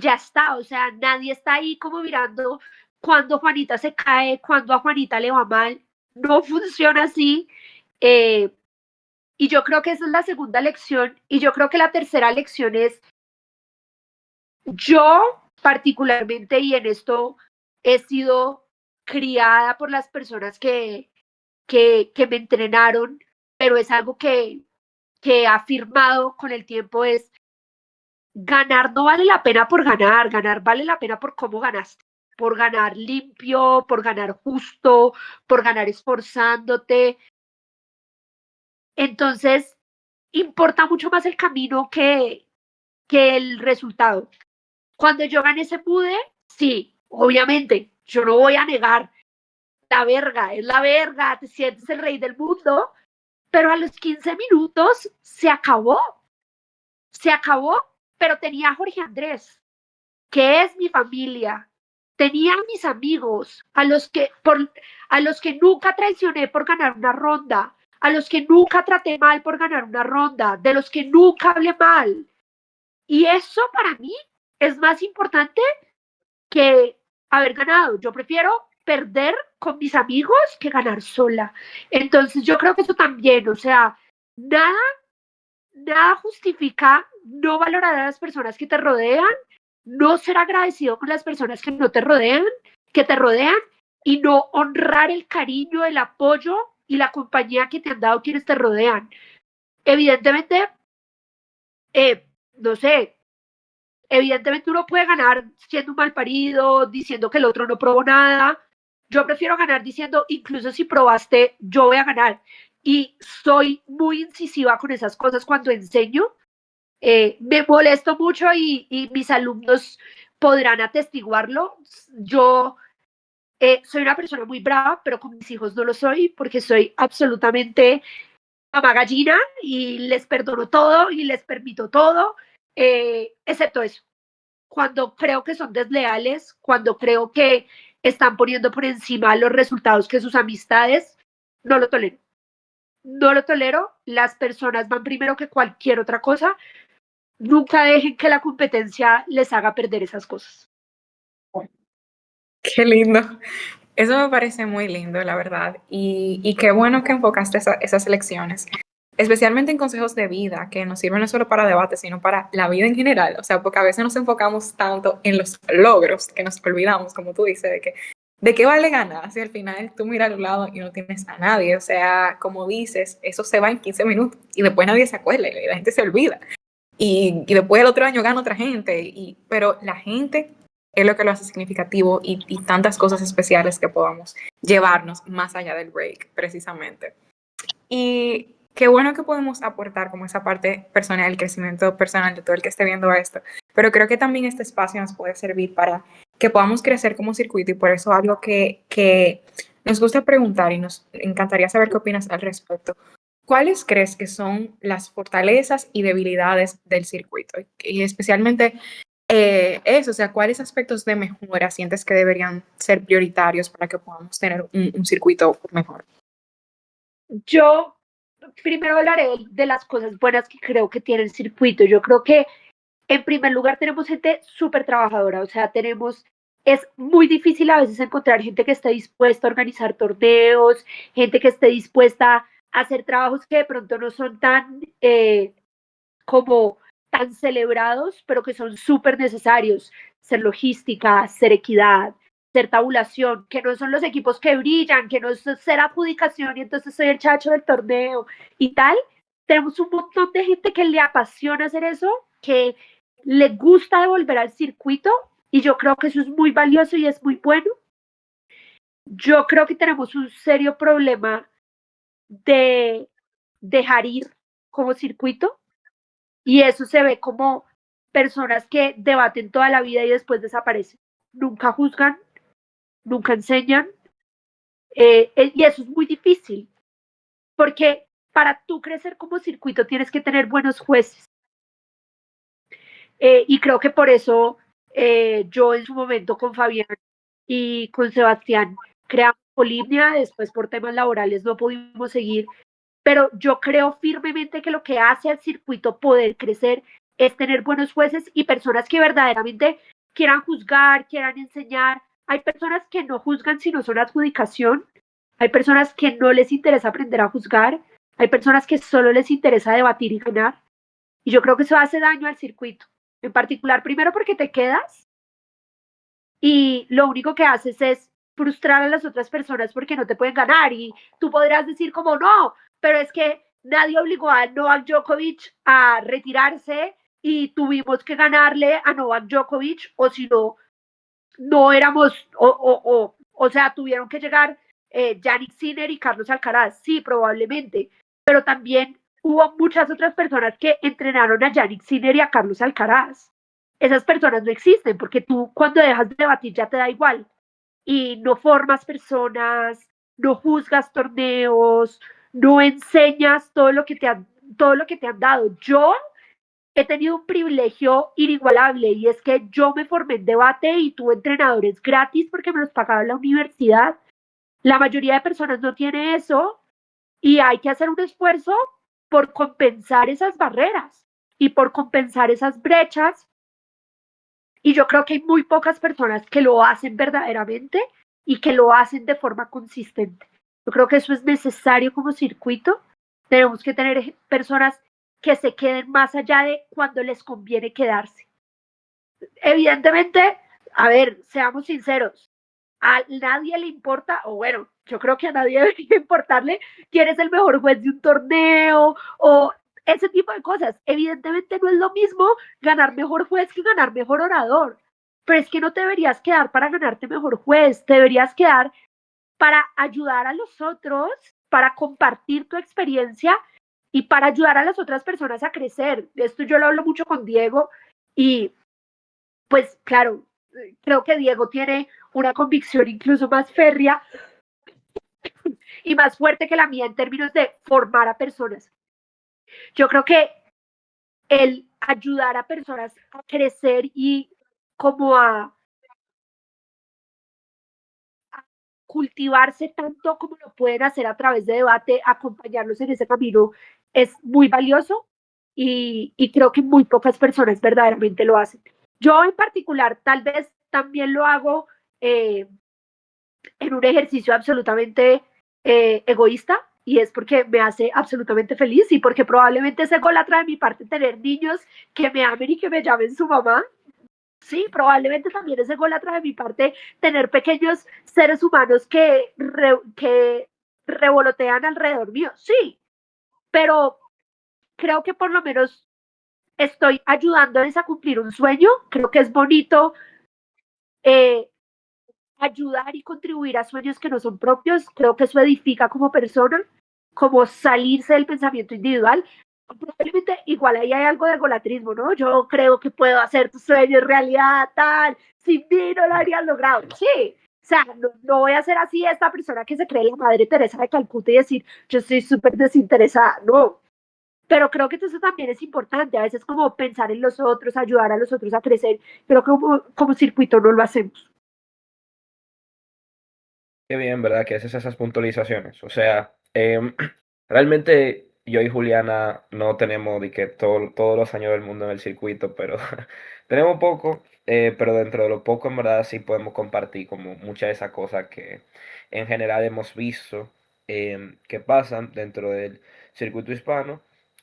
ya está, o sea, nadie está ahí como mirando cuando Juanita se cae, cuando a Juanita le va mal, no funciona así. Eh, y yo creo que esa es la segunda lección. Y yo creo que la tercera lección es, yo particularmente, y en esto he sido criada por las personas que me entrenaron, pero es algo que he afirmado con el tiempo, es ganar no vale la pena por ganar, ganar vale la pena por cómo ganaste, por ganar limpio, por ganar justo, por ganar esforzándote. Entonces, importa mucho más el camino que el resultado. Cuando yo gané ese pude, sí, obviamente, yo no voy a negar, la verga, es la verga, te sientes el rey del mundo, pero a los 15 minutos se acabó, pero tenía a Jorge Andrés, que es mi familia. Tenía a mis amigos, a los que nunca traicioné por ganar una ronda, a los que nunca traté mal por ganar una ronda, de los que nunca hablé mal. Y eso para mí es más importante que haber ganado. Yo prefiero perder con mis amigos que ganar sola. Entonces yo creo que eso también, o sea, nada, nada justifica no valorar a las personas que te rodean, no ser agradecido con las personas que no te rodean, que te rodean, y no honrar el cariño, el apoyo y la compañía que te han dado quienes te rodean. Evidentemente, no sé, evidentemente uno puede ganar siendo un mal parido, diciendo que el otro no probó nada. Yo prefiero ganar diciendo, incluso si probaste, yo voy a ganar. Y soy muy incisiva con esas cosas cuando enseño. Me molesto mucho y mis alumnos podrán atestiguarlo. Yo soy una persona muy brava, pero con mis hijos no lo soy porque soy absolutamente mamá gallina y les perdono todo y les permito todo, excepto eso. Cuando creo que son desleales, cuando creo que están poniendo por encima los resultados que sus amistades, no lo tolero. No lo tolero. Las personas van primero que cualquier otra cosa. Nunca dejen que la competencia les haga perder esas cosas. Qué lindo. Eso me parece muy lindo, la verdad. Y qué bueno que enfocaste esas lecciones, especialmente en consejos de vida, que nos sirven no solo para debate, sino para la vida en general. O sea, porque a veces nos enfocamos tanto en los logros que nos olvidamos, como tú dices, de qué vale ganar si al final tú miras al lado y no tienes a nadie. O sea, como dices, eso se va en 15 minutos y después nadie se acuerda y la gente se olvida. Y después el otro año gana otra gente, pero la gente es lo que lo hace significativo y tantas cosas especiales que podamos llevarnos más allá del break, precisamente. Y qué bueno que podemos aportar como esa parte personal, el crecimiento personal de todo el que esté viendo esto, pero creo que también este espacio nos puede servir para que podamos crecer como circuito y por eso algo que nos gusta preguntar y nos encantaría saber qué opinas al respecto. ¿Cuáles crees que son las fortalezas y debilidades del circuito? Y especialmente eso, o sea, ¿cuáles aspectos de mejora sientes que deberían ser prioritarios para que podamos tener un circuito mejor? Yo primero hablaré de las cosas buenas que creo que tiene el circuito. Yo creo que en primer lugar tenemos gente súper trabajadora, o sea, es muy difícil a veces encontrar gente que esté dispuesta a organizar torneos, gente que esté dispuesta a hacer trabajos que de pronto no son tan como tan celebrados, pero que son súper necesarios. Ser logística, ser equidad, ser tabulación, que no son los equipos que brillan, que no es ser adjudicación y entonces soy el chacho del torneo y tal. Tenemos un montón de gente que le apasiona hacer eso, que le gusta devolver al circuito y yo creo que eso es muy valioso y es muy bueno. Yo creo que tenemos un serio problema de dejar ir como circuito y eso se ve como personas que debaten toda la vida y después desaparecen. Nunca juzgan, nunca enseñan. Y eso es muy difícil, porque para tú crecer como circuito tienes que tener buenos jueces. Y creo que por eso yo en su momento con Fabián y con Sebastián creamos Polimnia, después por temas laborales no pudimos seguir, pero yo creo firmemente que lo que hace al circuito poder crecer es tener buenos jueces y personas que verdaderamente quieran juzgar, quieran enseñar. Hay personas que no juzgan si no son adjudicación, hay personas que no les interesa aprender a juzgar, hay personas que solo les interesa debatir y ganar. Y yo creo que eso hace daño al circuito. En particular, primero porque te quedas y lo único que haces es frustrar a las otras personas porque no te pueden ganar y tú podrás decir como no, pero es que nadie obligó a Novak Djokovic a retirarse y tuvimos que ganarle a Novak Djokovic o si no, no éramos, o sea, tuvieron que llegar Yannick Sinner y Carlos Alcaraz, sí, probablemente, pero también hubo muchas otras personas que entrenaron a Yannick Sinner y a Carlos Alcaraz. Esas personas no existen porque tú cuando dejas de debatir ya te da igual y no formas personas, no juzgas torneos, no enseñas todo lo que te han dado. Yo he tenido un privilegio inigualable y es que yo me formé en debate y tuve entrenadores gratis porque me los pagaba la universidad. La mayoría de personas no tiene eso y hay que hacer un esfuerzo por compensar esas barreras y por compensar esas brechas. Y yo creo que hay muy pocas personas que lo hacen verdaderamente y que lo hacen de forma consistente. Yo creo que eso es necesario como circuito. Tenemos que tener personas que se queden más allá de cuando les conviene quedarse. Evidentemente, a ver, seamos sinceros, a nadie le importa, o bueno, yo creo que a nadie debería importarle quién es el mejor juez de un torneo o ese tipo de cosas. Evidentemente no es lo mismo ganar mejor juez que ganar mejor orador, pero es que no te deberías quedar para ganarte mejor juez, te deberías quedar para ayudar a los otros, para compartir tu experiencia y para ayudar a las otras personas a crecer. Esto yo lo hablo mucho con Diego y pues claro, creo que Diego tiene una convicción incluso más férrea y más fuerte que la mía en términos de formar a personas. Yo creo que el ayudar a personas a crecer y como a cultivarse tanto como lo pueden hacer a través de debate, acompañarlos en ese camino, es muy valioso y creo que muy pocas personas verdaderamente lo hacen. Yo en particular tal vez también lo hago en un ejercicio absolutamente egoísta y es porque me hace absolutamente feliz y porque probablemente es ególatra de mi parte tener niños que me amen y que me llamen su mamá. Sí, probablemente también es ególatra de mi parte tener pequeños seres humanos que revolotean alrededor mío. Sí, pero creo que por lo menos estoy ayudándoles a cumplir un sueño. Creo que es bonito eh, ayudar y contribuir a sueños que no son propios. Creo que eso edifica como persona, como salirse del pensamiento individual. Probablemente igual ahí hay algo de egolatrismo, ¿no? Yo creo que puedo hacer tus sueños realidad, tal, sin mí no lo habrías logrado. Sí, o sea, no voy a ser así esta persona que se cree la madre Teresa de Calcuta y decir, yo soy súper desinteresada, no. Pero creo que eso también es importante, a veces como pensar en los otros, ayudar a los otros a crecer, creo que como circuito no lo hacemos. Qué bien, ¿verdad? Que haces esas puntualizaciones. O sea, realmente yo y Juliana no tenemos de que todos los años del mundo en el circuito, pero tenemos poco, pero dentro de lo poco en verdad sí podemos compartir como muchas de esas cosas que en general hemos visto que pasan dentro del circuito hispano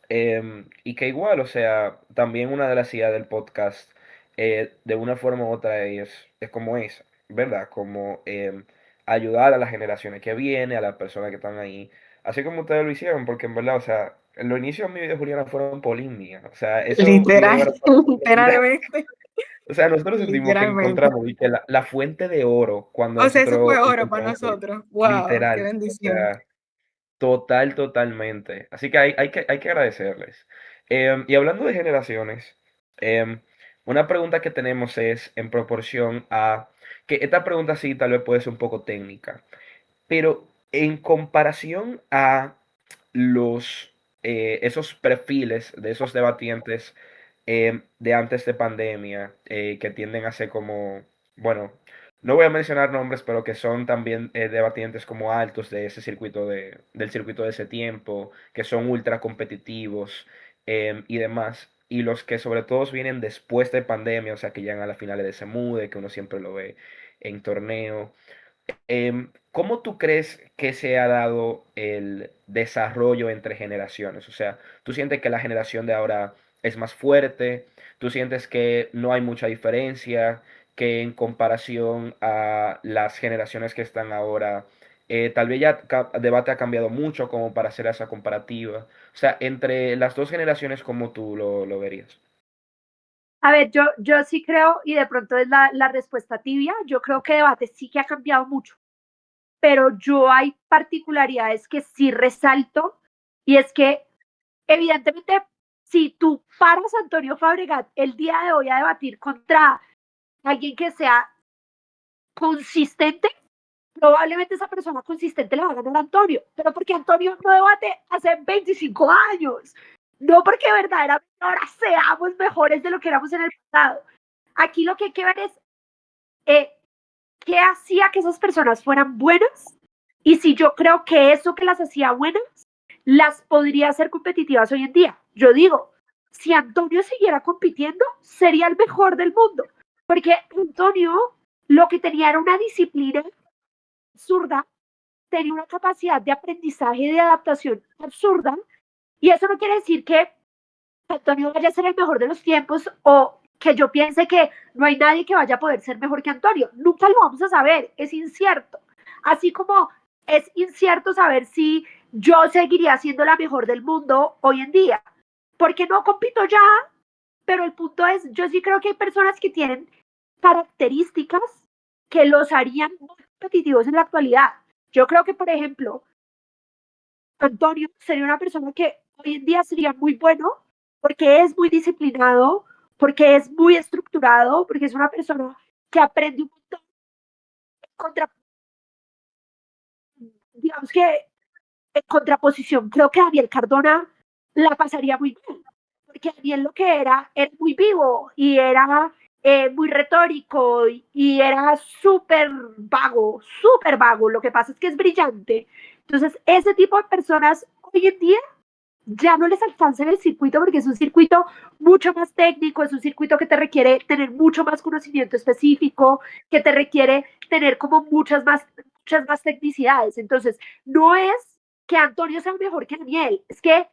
y que igual, o sea, también una de las ideas del podcast de una forma u otra es como esa, ¿verdad? Como ayudar a las generaciones que vienen, a las personas que están ahí, así como ustedes lo hicieron, porque en verdad, o sea, los inicios míos de Juliana fueron polémicas, o sea, esos videos Literal, eran para nosotros, literalmente, o sea, nosotros sentimos que literalmente. encontramos y que la fuente de oro cuando O sea, eso nosotros fue oro para encontramos eso, nosotros. Wow, qué literal, o bendición. sea, totalmente. Así que hay que agradecerles. Y hablando de generaciones, em, una pregunta que tenemos es en proporción a, que esta pregunta sí tal vez puede ser un poco técnica, pero en comparación a esos perfiles de esos debatientes de antes de pandemia, que tienden a ser como, bueno, no voy a mencionar nombres, pero que son también debatientes como altos de ese circuito del circuito de ese tiempo, que son ultra competitivos y demás. Y los que sobre todo vienen después de pandemia, o sea, que llegan a las finales de Semude, que uno siempre lo ve en torneo. ¿Cómo tú crees que se ha dado el desarrollo entre generaciones? O sea, ¿tú sientes que la generación de ahora es más fuerte? ¿Tú sientes que no hay mucha diferencia? Que en comparación a las generaciones que están ahora, tal vez ya el debate ha cambiado mucho como para hacer esa comparativa. O sea, entre las dos generaciones, ¿cómo tú lo verías? A ver, yo sí creo, y de pronto es la respuesta tibia, yo creo que debate sí que ha cambiado mucho, pero yo hay particularidades que sí resalto, y es que evidentemente si tú paras a Antonio Fabregat el día de hoy a debatir contra alguien que sea consistente, probablemente esa persona consistente le va a ganar a Antonio, pero porque Antonio no debate hace 25 años, no porque verdaderamente ahora seamos mejores de lo que éramos en el pasado. Aquí lo que hay que ver es eh, qué hacía que esas personas fueran buenas y si yo creo que eso que las hacía buenas las podría hacer competitivas hoy en día. Yo digo, si Antonio siguiera compitiendo, sería el mejor del mundo, porque Antonio lo que tenía era una disciplina absurda, tenía una capacidad de aprendizaje y de adaptación absurda, y eso no quiere decir que Antonio vaya a ser el mejor de los tiempos o que yo piense que no hay nadie que vaya a poder ser mejor que Antonio. Nunca lo vamos a saber, es incierto. Así como es incierto saber si yo seguiría siendo la mejor del mundo hoy en día, porque no compito ya, pero el punto es, yo sí creo que hay personas que tienen características que los harían muy competitivos en la actualidad. Yo creo que, por ejemplo, Antonio sería una persona que hoy en día sería muy bueno porque es muy disciplinado, porque es muy estructurado, porque es una persona que aprende un montón contra, digamos que en contraposición, creo que Daniel Cardona la pasaría muy bien, porque Daniel lo que era muy vivo y era muy retórico y era súper vago. Lo que pasa es que es brillante. Entonces, ese tipo de personas hoy en día ya no les alcanza en el circuito porque es un circuito mucho más técnico, es un circuito que te requiere tener mucho más conocimiento específico, que te requiere tener como muchas más tecnicidades. Entonces, no es que Antonio sea mejor que Daniel, es que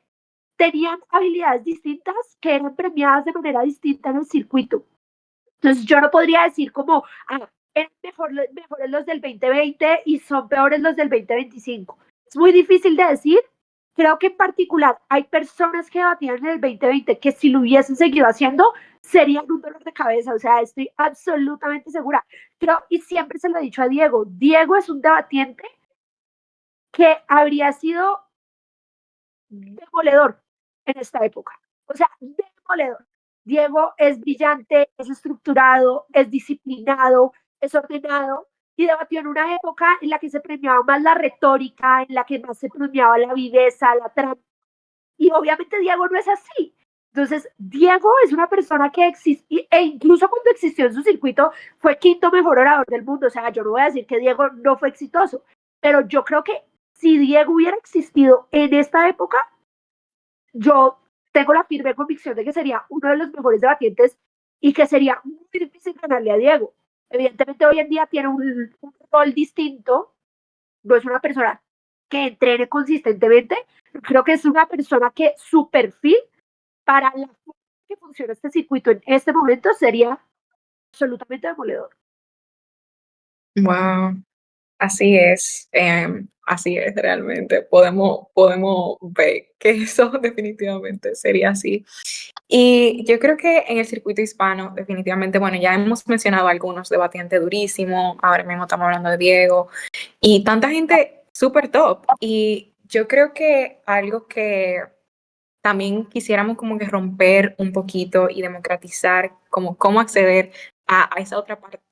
tenían habilidades distintas que eran premiadas de manera distinta en el circuito. Entonces, yo no podría decir como, eran mejores los del 2020 y son peores los del 2025. Es muy difícil de decir. Creo que en particular hay personas que debatían en el 2020 que si lo hubiesen seguido haciendo serían un dolor de cabeza, o sea, estoy absolutamente segura. Creo, y siempre se lo he dicho a Diego, Diego es un debatiente que habría sido demoledor en esta época. O sea, demoledor. Diego es brillante, es estructurado, es disciplinado, es ordenado y debatió en una época en la que se premiaba más la retórica, en la que más se premiaba la viveza, la trampa. Y obviamente Diego no es así. Entonces, Diego es una persona que existe, e incluso cuando existió en su circuito, fue quinto mejor orador del mundo. O sea, yo no voy a decir que Diego no fue exitoso, pero yo creo que si Diego hubiera existido en esta época, yo tengo la firme convicción de que sería uno de los mejores debatientes y que sería muy difícil ganarle a Diego. Evidentemente hoy en día tiene un rol distinto, no es una persona que entrene consistentemente, creo que es una persona que su perfil para la forma que funciona este circuito en este momento sería absolutamente demoledor. Wow. Así es realmente. Podemos ver que eso definitivamente sería así. Y yo creo que en el circuito hispano, definitivamente, bueno, ya hemos mencionado algunos debatientes durísimos, ahora mismo estamos hablando de Diego, y tanta gente súper top. Y yo creo que algo que también quisiéramos como que romper un poquito y democratizar como cómo acceder a esa otra parte,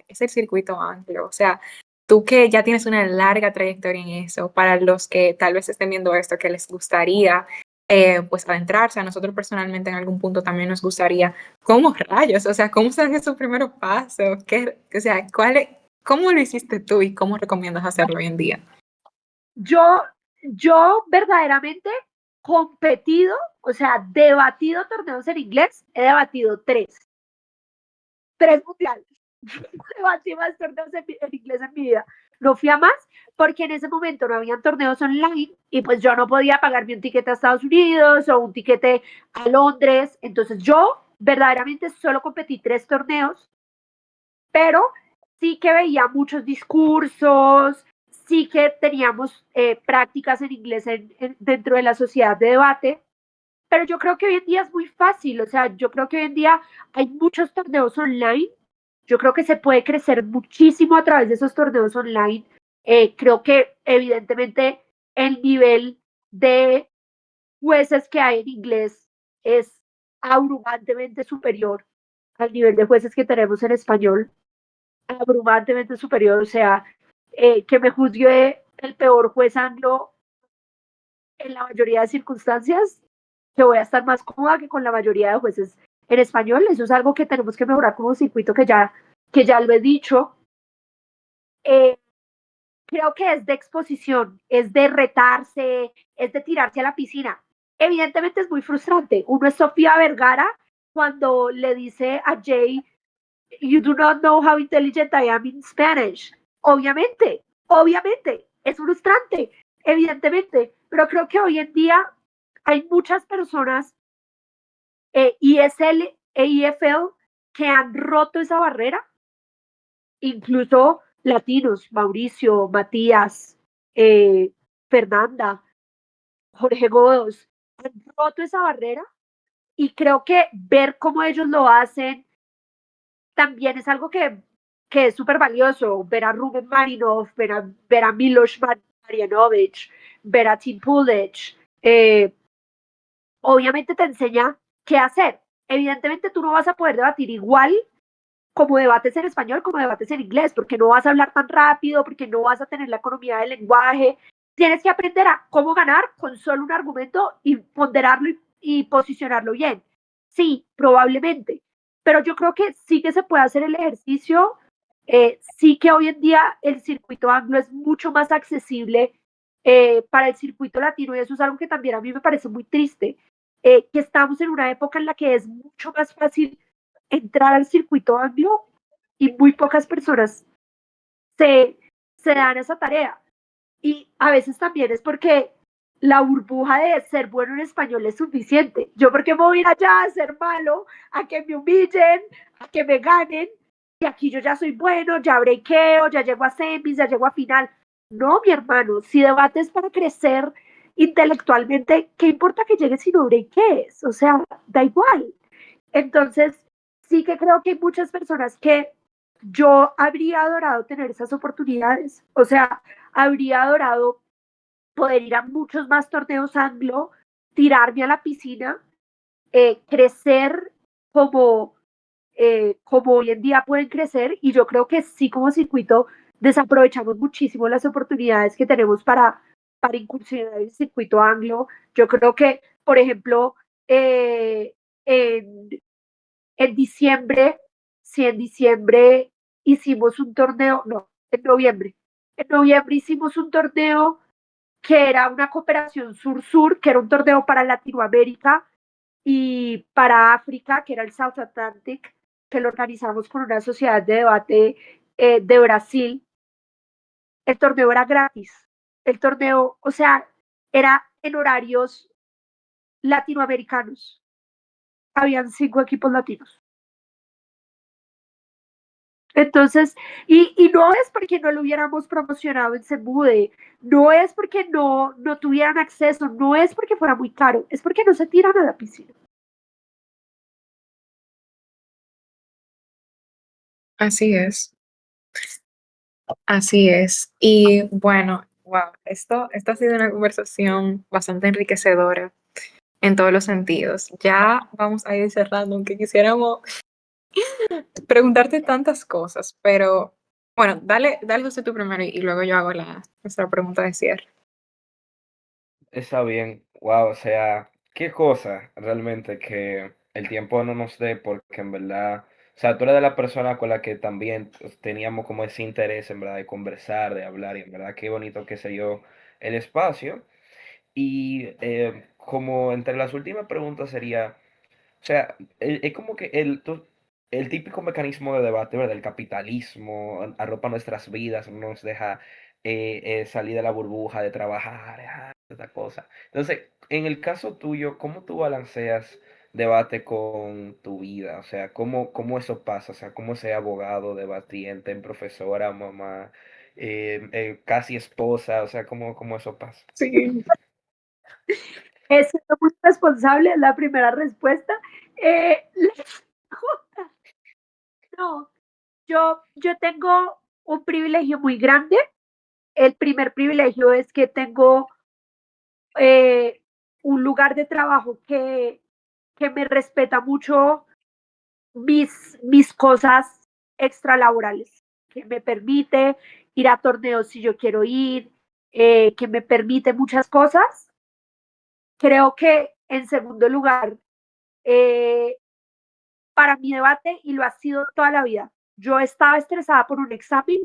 es el circuito anglo. O sea, tú que ya tienes una larga trayectoria en eso, para los que tal vez estén viendo esto, que les gustaría pues adentrarse, a nosotros personalmente en algún punto también nos gustaría, ¿cómo rayos? O sea, ¿cómo se dan esos primeros pasos? O sea, ¿cómo lo hiciste tú y cómo recomiendas hacerlo hoy en día? Yo verdaderamente competido, o sea, debatido torneos en inglés, he debatido tres mundiales. Debatí más torneos en inglés en mi vida. No fui a más porque en ese momento no habían torneos online y pues yo no podía pagarme un tiquete a Estados Unidos o un tiquete a Londres. Entonces yo verdaderamente solo competí 3 torneos, pero sí que veía muchos discursos, sí que teníamos prácticas en inglés dentro de la sociedad de debate, pero yo creo que hoy en día es muy fácil, o sea, yo creo que hoy en día hay muchos torneos online, yo creo que se puede crecer muchísimo a través de esos torneos online. Creo que evidentemente el nivel de jueces que hay en inglés es abrumantemente superior al nivel de jueces que tenemos en español, abrumantemente superior, o sea, que me juzgue el peor juez anglo en la mayoría de circunstancias, que voy a estar más cómoda que con la mayoría de jueces en español. Eso es algo que tenemos que mejorar como circuito, que ya lo he dicho. Eh, creo que es de exposición, es de retarse, es de tirarse a la piscina. Evidentemente es muy frustrante. Uno es Sofía Vergara cuando le dice a Jay, you do not know how intelligent I am in Spanish. Obviamente, obviamente, es frustrante, evidentemente, pero creo que hoy en día hay muchas personas ESL e EFL que han roto esa barrera, incluso latinos, Mauricio, Matías, eh, Fernanda, Jorge Godos, han roto esa barrera y creo que ver cómo ellos lo hacen también es algo que es súper valioso. Ver a Ruben Marinov, ver a Milos Marjanovic, ver a Tim Pulic, obviamente te enseña qué hacer. Evidentemente tú no vas a poder debatir igual como debates en español, como debates en inglés, porque no vas a hablar tan rápido, porque no vas a tener la economía del lenguaje. Tienes que aprender a cómo ganar con solo un argumento y ponderarlo y posicionarlo bien. Sí, probablemente, pero yo creo que sí que se puede hacer el ejercicio. Sí que hoy en día el circuito anglo es mucho más accesible para el circuito latino y eso es algo que también a mí me parece muy triste, que estamos en una época en la que es mucho más fácil entrar al circuito anglo y muy pocas personas se, se dan esa tarea. Y a veces también es porque la burbuja de ser bueno en español es suficiente. Yo porque me voy a ir allá a ser malo, a que me humillen, a que me ganen, y aquí yo ya soy bueno, ya breakeo, ya llego a semis, ya llego a final. No, mi hermano, si debates para crecer intelectualmente, ¿qué importa que llegues si no breakees? O sea, da igual. Entonces, sí que creo que hay muchas personas que yo habría adorado tener esas oportunidades. O sea, habría adorado poder ir a muchos más torneos anglo, tirarme a la piscina, crecer como, como hoy en día pueden crecer. Y yo creo que sí, como circuito, desaprovechamos muchísimo las oportunidades que tenemos para incursionar en el circuito anglo. Yo creo que, por ejemplo, en en diciembre, si en diciembre hicimos un torneo, no, en noviembre hicimos un torneo que era una cooperación sur-sur, que era un torneo para Latinoamérica y para África, que era el South Atlantic, que lo organizamos con una sociedad de debate de Brasil. El torneo era gratis. El torneo, o sea, era en horarios latinoamericanos. Habían 5 equipos latinos. Entonces, y no es porque no lo hubiéramos promocionado en Sembude, no es porque no tuvieran acceso, no es porque fuera muy caro, es porque no se tiran a la piscina. Así es, así es. Y bueno, wow, esto ha sido una conversación bastante enriquecedora en todos los sentidos. Ya vamos a ir cerrando, aunque quisiéramos preguntarte tantas cosas, pero bueno, dale José tú primero y luego yo hago nuestra pregunta de cierre. Está bien, wow, o sea, qué cosa realmente que el tiempo no nos dé, porque en verdad, o sea, tú eres de la persona con la que también pues, teníamos como ese interés, en verdad, de conversar, de hablar, y en verdad, qué bonito que se dio el espacio. Y como entre las últimas preguntas sería, o sea, es como que el típico mecanismo de debate, ¿verdad? El capitalismo arropa nuestras vidas, no nos deja salir de la burbuja de trabajar, esta cosa. Entonces, en el caso tuyo, ¿cómo tú balanceas debate con tu vida? O sea, ¿cómo eso pasa? O sea, ¿cómo ser abogado, debatiente, profesora, mamá, casi esposa? O sea, ¿cómo eso pasa? Sí. Es muy responsable, es la primera respuesta. No, yo tengo un privilegio muy grande. El primer privilegio es que tengo eh, un lugar de trabajo que me respeta mucho mis cosas extralaborales, que me permite ir a torneos si yo quiero ir, que me permite muchas cosas. Creo que en segundo lugar, eh, para mi debate, y lo ha sido toda la vida, yo estaba estresada por un examen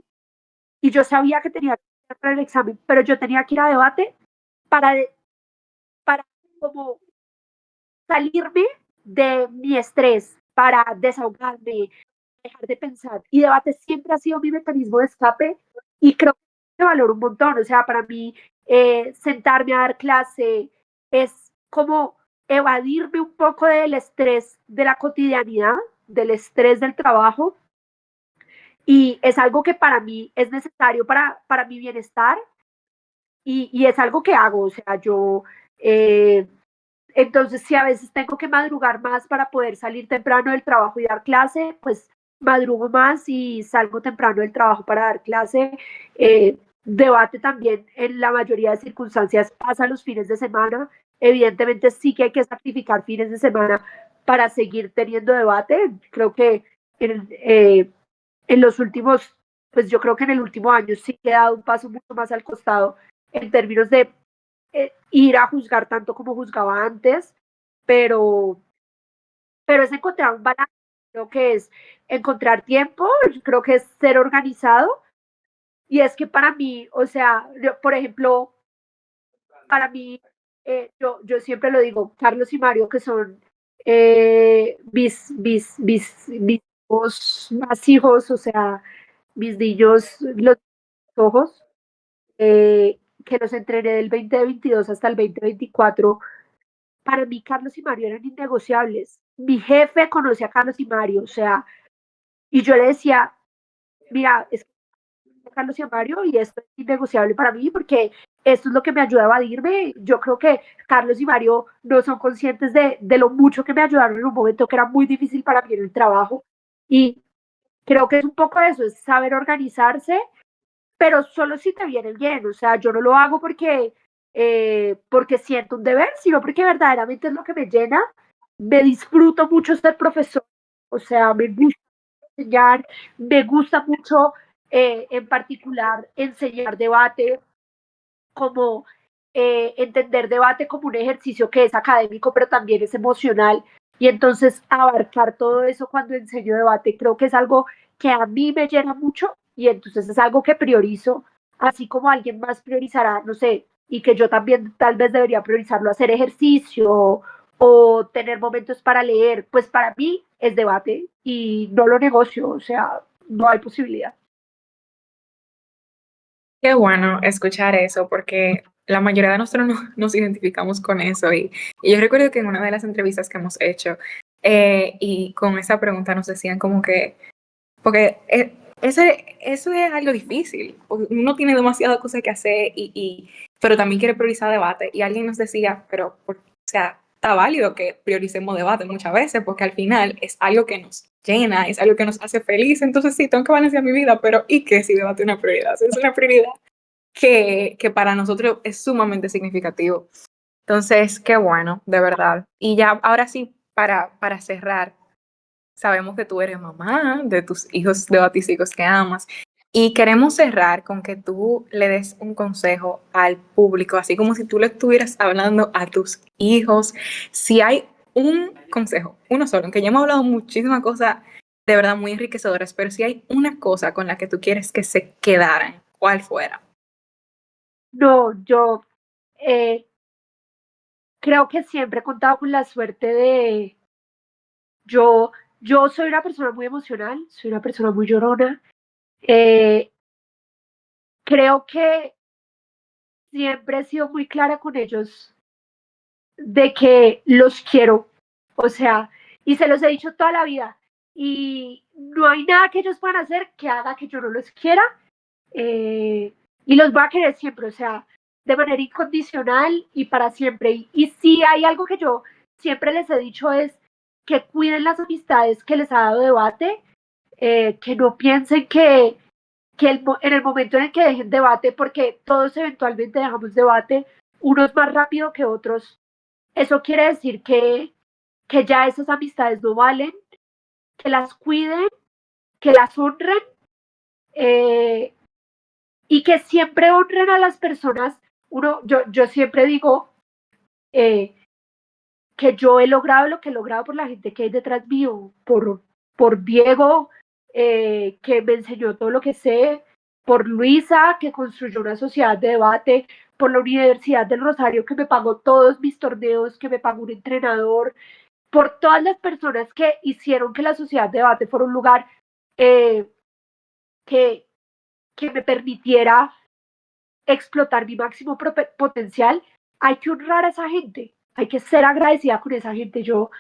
y yo sabía que tenía que para el examen, pero yo tenía que ir a debate para, para como salirme de mi estrés, para desahogarme, dejar de pensar. Y debate siempre ha sido mi mecanismo de escape y creo que valoro un montón. O sea, para mí, sentarme a dar clase es como evadirme un poco del estrés de la cotidianidad, del estrés del trabajo. Y es algo que para mí es necesario para mi bienestar y es algo que hago. O sea, yo entonces, si a veces tengo que madrugar más para poder salir temprano del trabajo y dar clase, pues madrugo más y salgo temprano del trabajo para dar clase. Debate también en la mayoría de circunstancias pasa los fines de semana. Evidentemente sí que hay que sacrificar fines de semana para seguir teniendo debate. Creo que en los últimos, pues yo creo que en el último año sí que he dado un paso mucho más al costado en términos de ir a juzgar tanto como juzgaba antes, pero, pero es encontrar un balance, creo que es encontrar tiempo, creo que es ser organizado, y es que para mí, o sea, yo, por ejemplo, para mí, yo siempre lo digo, Carlos y Mario, que son mis hijos más hijos, o sea, mis niños, los ojos, que los entrené del 2022 hasta el 2024. Para mí Carlos y Mario eran innegociables. Mi jefe conoce a Carlos y Mario, o sea, y yo le decía, mira, es que Carlos y Mario y esto es innegociable para mí porque esto es lo que me ayuda a evadirme. Yo creo que Carlos y Mario no son conscientes de lo mucho que me ayudaron en un momento que era muy difícil para mí en el trabajo. Y creo que es un poco eso, es saber organizarse, pero solo si te viene bien. O sea, yo no lo hago porque siento un deber, sino porque verdaderamente es lo que me llena. Me disfruto mucho ser profesor, o sea, me gusta enseñar, me gusta mucho en particular enseñar debate, como entender debate como un ejercicio que es académico, pero también es emocional. Y entonces abarcar todo eso cuando enseño debate, creo que es algo que a mí me llena mucho y entonces es algo que priorizo, así como alguien más priorizará, no sé, y que yo también tal vez debería priorizarlo, hacer ejercicio o tener momentos para leer, pues para mí es debate y no lo negocio, o sea, no hay posibilidad. Qué bueno escuchar eso, porque la mayoría de nosotros nos identificamos con eso. Y yo recuerdo que en una de las entrevistas que hemos hecho, y con esa pregunta nos decían como que, porque eso es algo difícil, porque uno tiene demasiadas cosas que hacer, pero también quiere priorizar debate. Y alguien nos decía, pero, o sea, está válido que prioricemos debate muchas veces, porque al final es algo que nos llena, es algo que nos hace feliz. Entonces sí, tengo que balancear mi vida, pero ¿y qué si debate es una prioridad? Es una prioridad que para nosotros es sumamente significativo. Entonces, qué bueno, de verdad. Y ya, ahora sí, para cerrar, sabemos que tú eres mamá de tus hijos debatísticos que amas y queremos cerrar con que tú le des un consejo al público, así como si tú le estuvieras hablando a tus hijos. Si hay un consejo, uno solo, aunque ya hemos hablado muchísimas cosas de verdad muy enriquecedoras, pero si hay una cosa con la que tú quieres que se quedaran, ¿cuál fuera? No, yo eh, creo que siempre he contado con la suerte de, yo, yo soy una persona muy emocional, soy una persona muy llorona. Eh, Creo que siempre he sido muy clara con ellos de que los quiero, o sea, y se los he dicho toda la vida. Y no hay nada que ellos puedan hacer que haga que yo no los quiera, eh, y los voy a querer siempre, o sea, de manera incondicional y para siempre. Y si hay algo que yo siempre les he dicho es que cuiden las amistades que les ha dado debate, que no piensen en el momento en el que dejen debate, porque todos eventualmente dejamos debate, unos más rápido que otros, eso quiere decir que ya esas amistades no valen, que las cuiden, que las honren, eh, y que siempre honren a las personas. Yo siempre digo eh, que yo he logrado lo que he logrado por la gente que hay detrás mío, por Diego, que me enseñó todo lo que sé, por Luisa, que construyó una sociedad de debate, por la Universidad del Rosario, que me pagó todos mis torneos, que me pagó un entrenador, por todas las personas que hicieron que la sociedad de debate fuera un lugar eh, que, que me permitiera explotar mi máximo potencial. Hay que honrar a esa gente, hay que ser agradecida con esa gente. Yo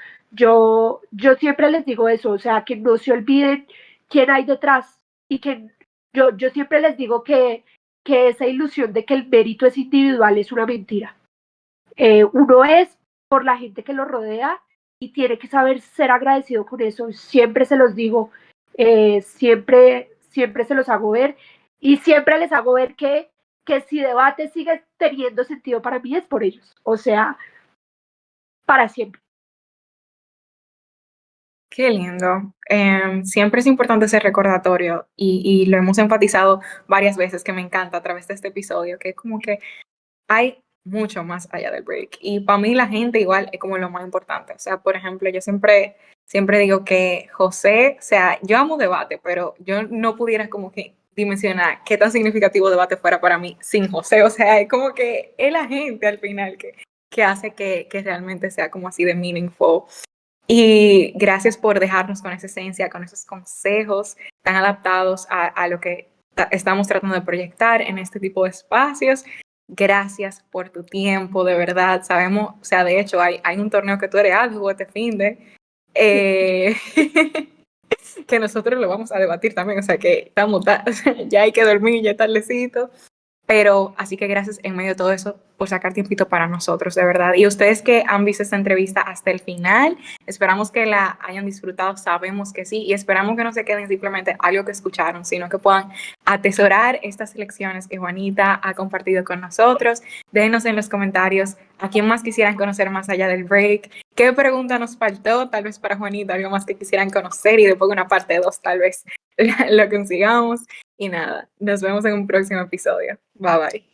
siempre les digo eso, o sea, que no se olviden quién hay detrás y que yo siempre les digo que esa ilusión de que el mérito es individual es una mentira. Uno es por la gente que lo rodea y tiene que saber ser agradecido con eso. Siempre se los digo, siempre se los hago ver y siempre les hago ver que si debate sigue teniendo sentido para mí es por ellos, o sea, para siempre. Qué lindo. Siempre es importante ese recordatorio y lo hemos enfatizado varias veces, que me encanta a través de este episodio, que es como que hay mucho más allá del break. Y para mí la gente igual es como lo más importante. O sea, por ejemplo, yo siempre digo que José, o sea, yo amo debate, pero yo no pudiera como que dimensionar qué tan significativo debate fuera para mí sin José. O sea, es como que es la gente al final que hace que realmente sea como así de meaningful. Y gracias por dejarnos con esa esencia, con esos consejos tan adaptados a lo que estamos tratando de proyectar en este tipo de espacios. Gracias por tu tiempo, de verdad. Sabemos, o sea, de hecho, hay un torneo que tú eres algo este finde, que nosotros lo vamos a debatir también, o sea, que estamos, ya hay que dormir, ya es tardecito. Pero así que gracias en medio de todo eso por sacar tiempito para nosotros, de verdad. Y ustedes que han visto esta entrevista hasta el final, esperamos que la hayan disfrutado, sabemos que sí, y esperamos que no se queden simplemente algo que escucharon, sino que puedan atesorar estas lecciones que Juanita ha compartido con nosotros. Déjenos en los comentarios a quién más quisieran conocer más allá del break, qué pregunta nos faltó, tal vez para Juanita, algo más que quisieran conocer y después una parte 2 tal vez lo consigamos. Y nada, nos vemos en un próximo episodio. Bye bye.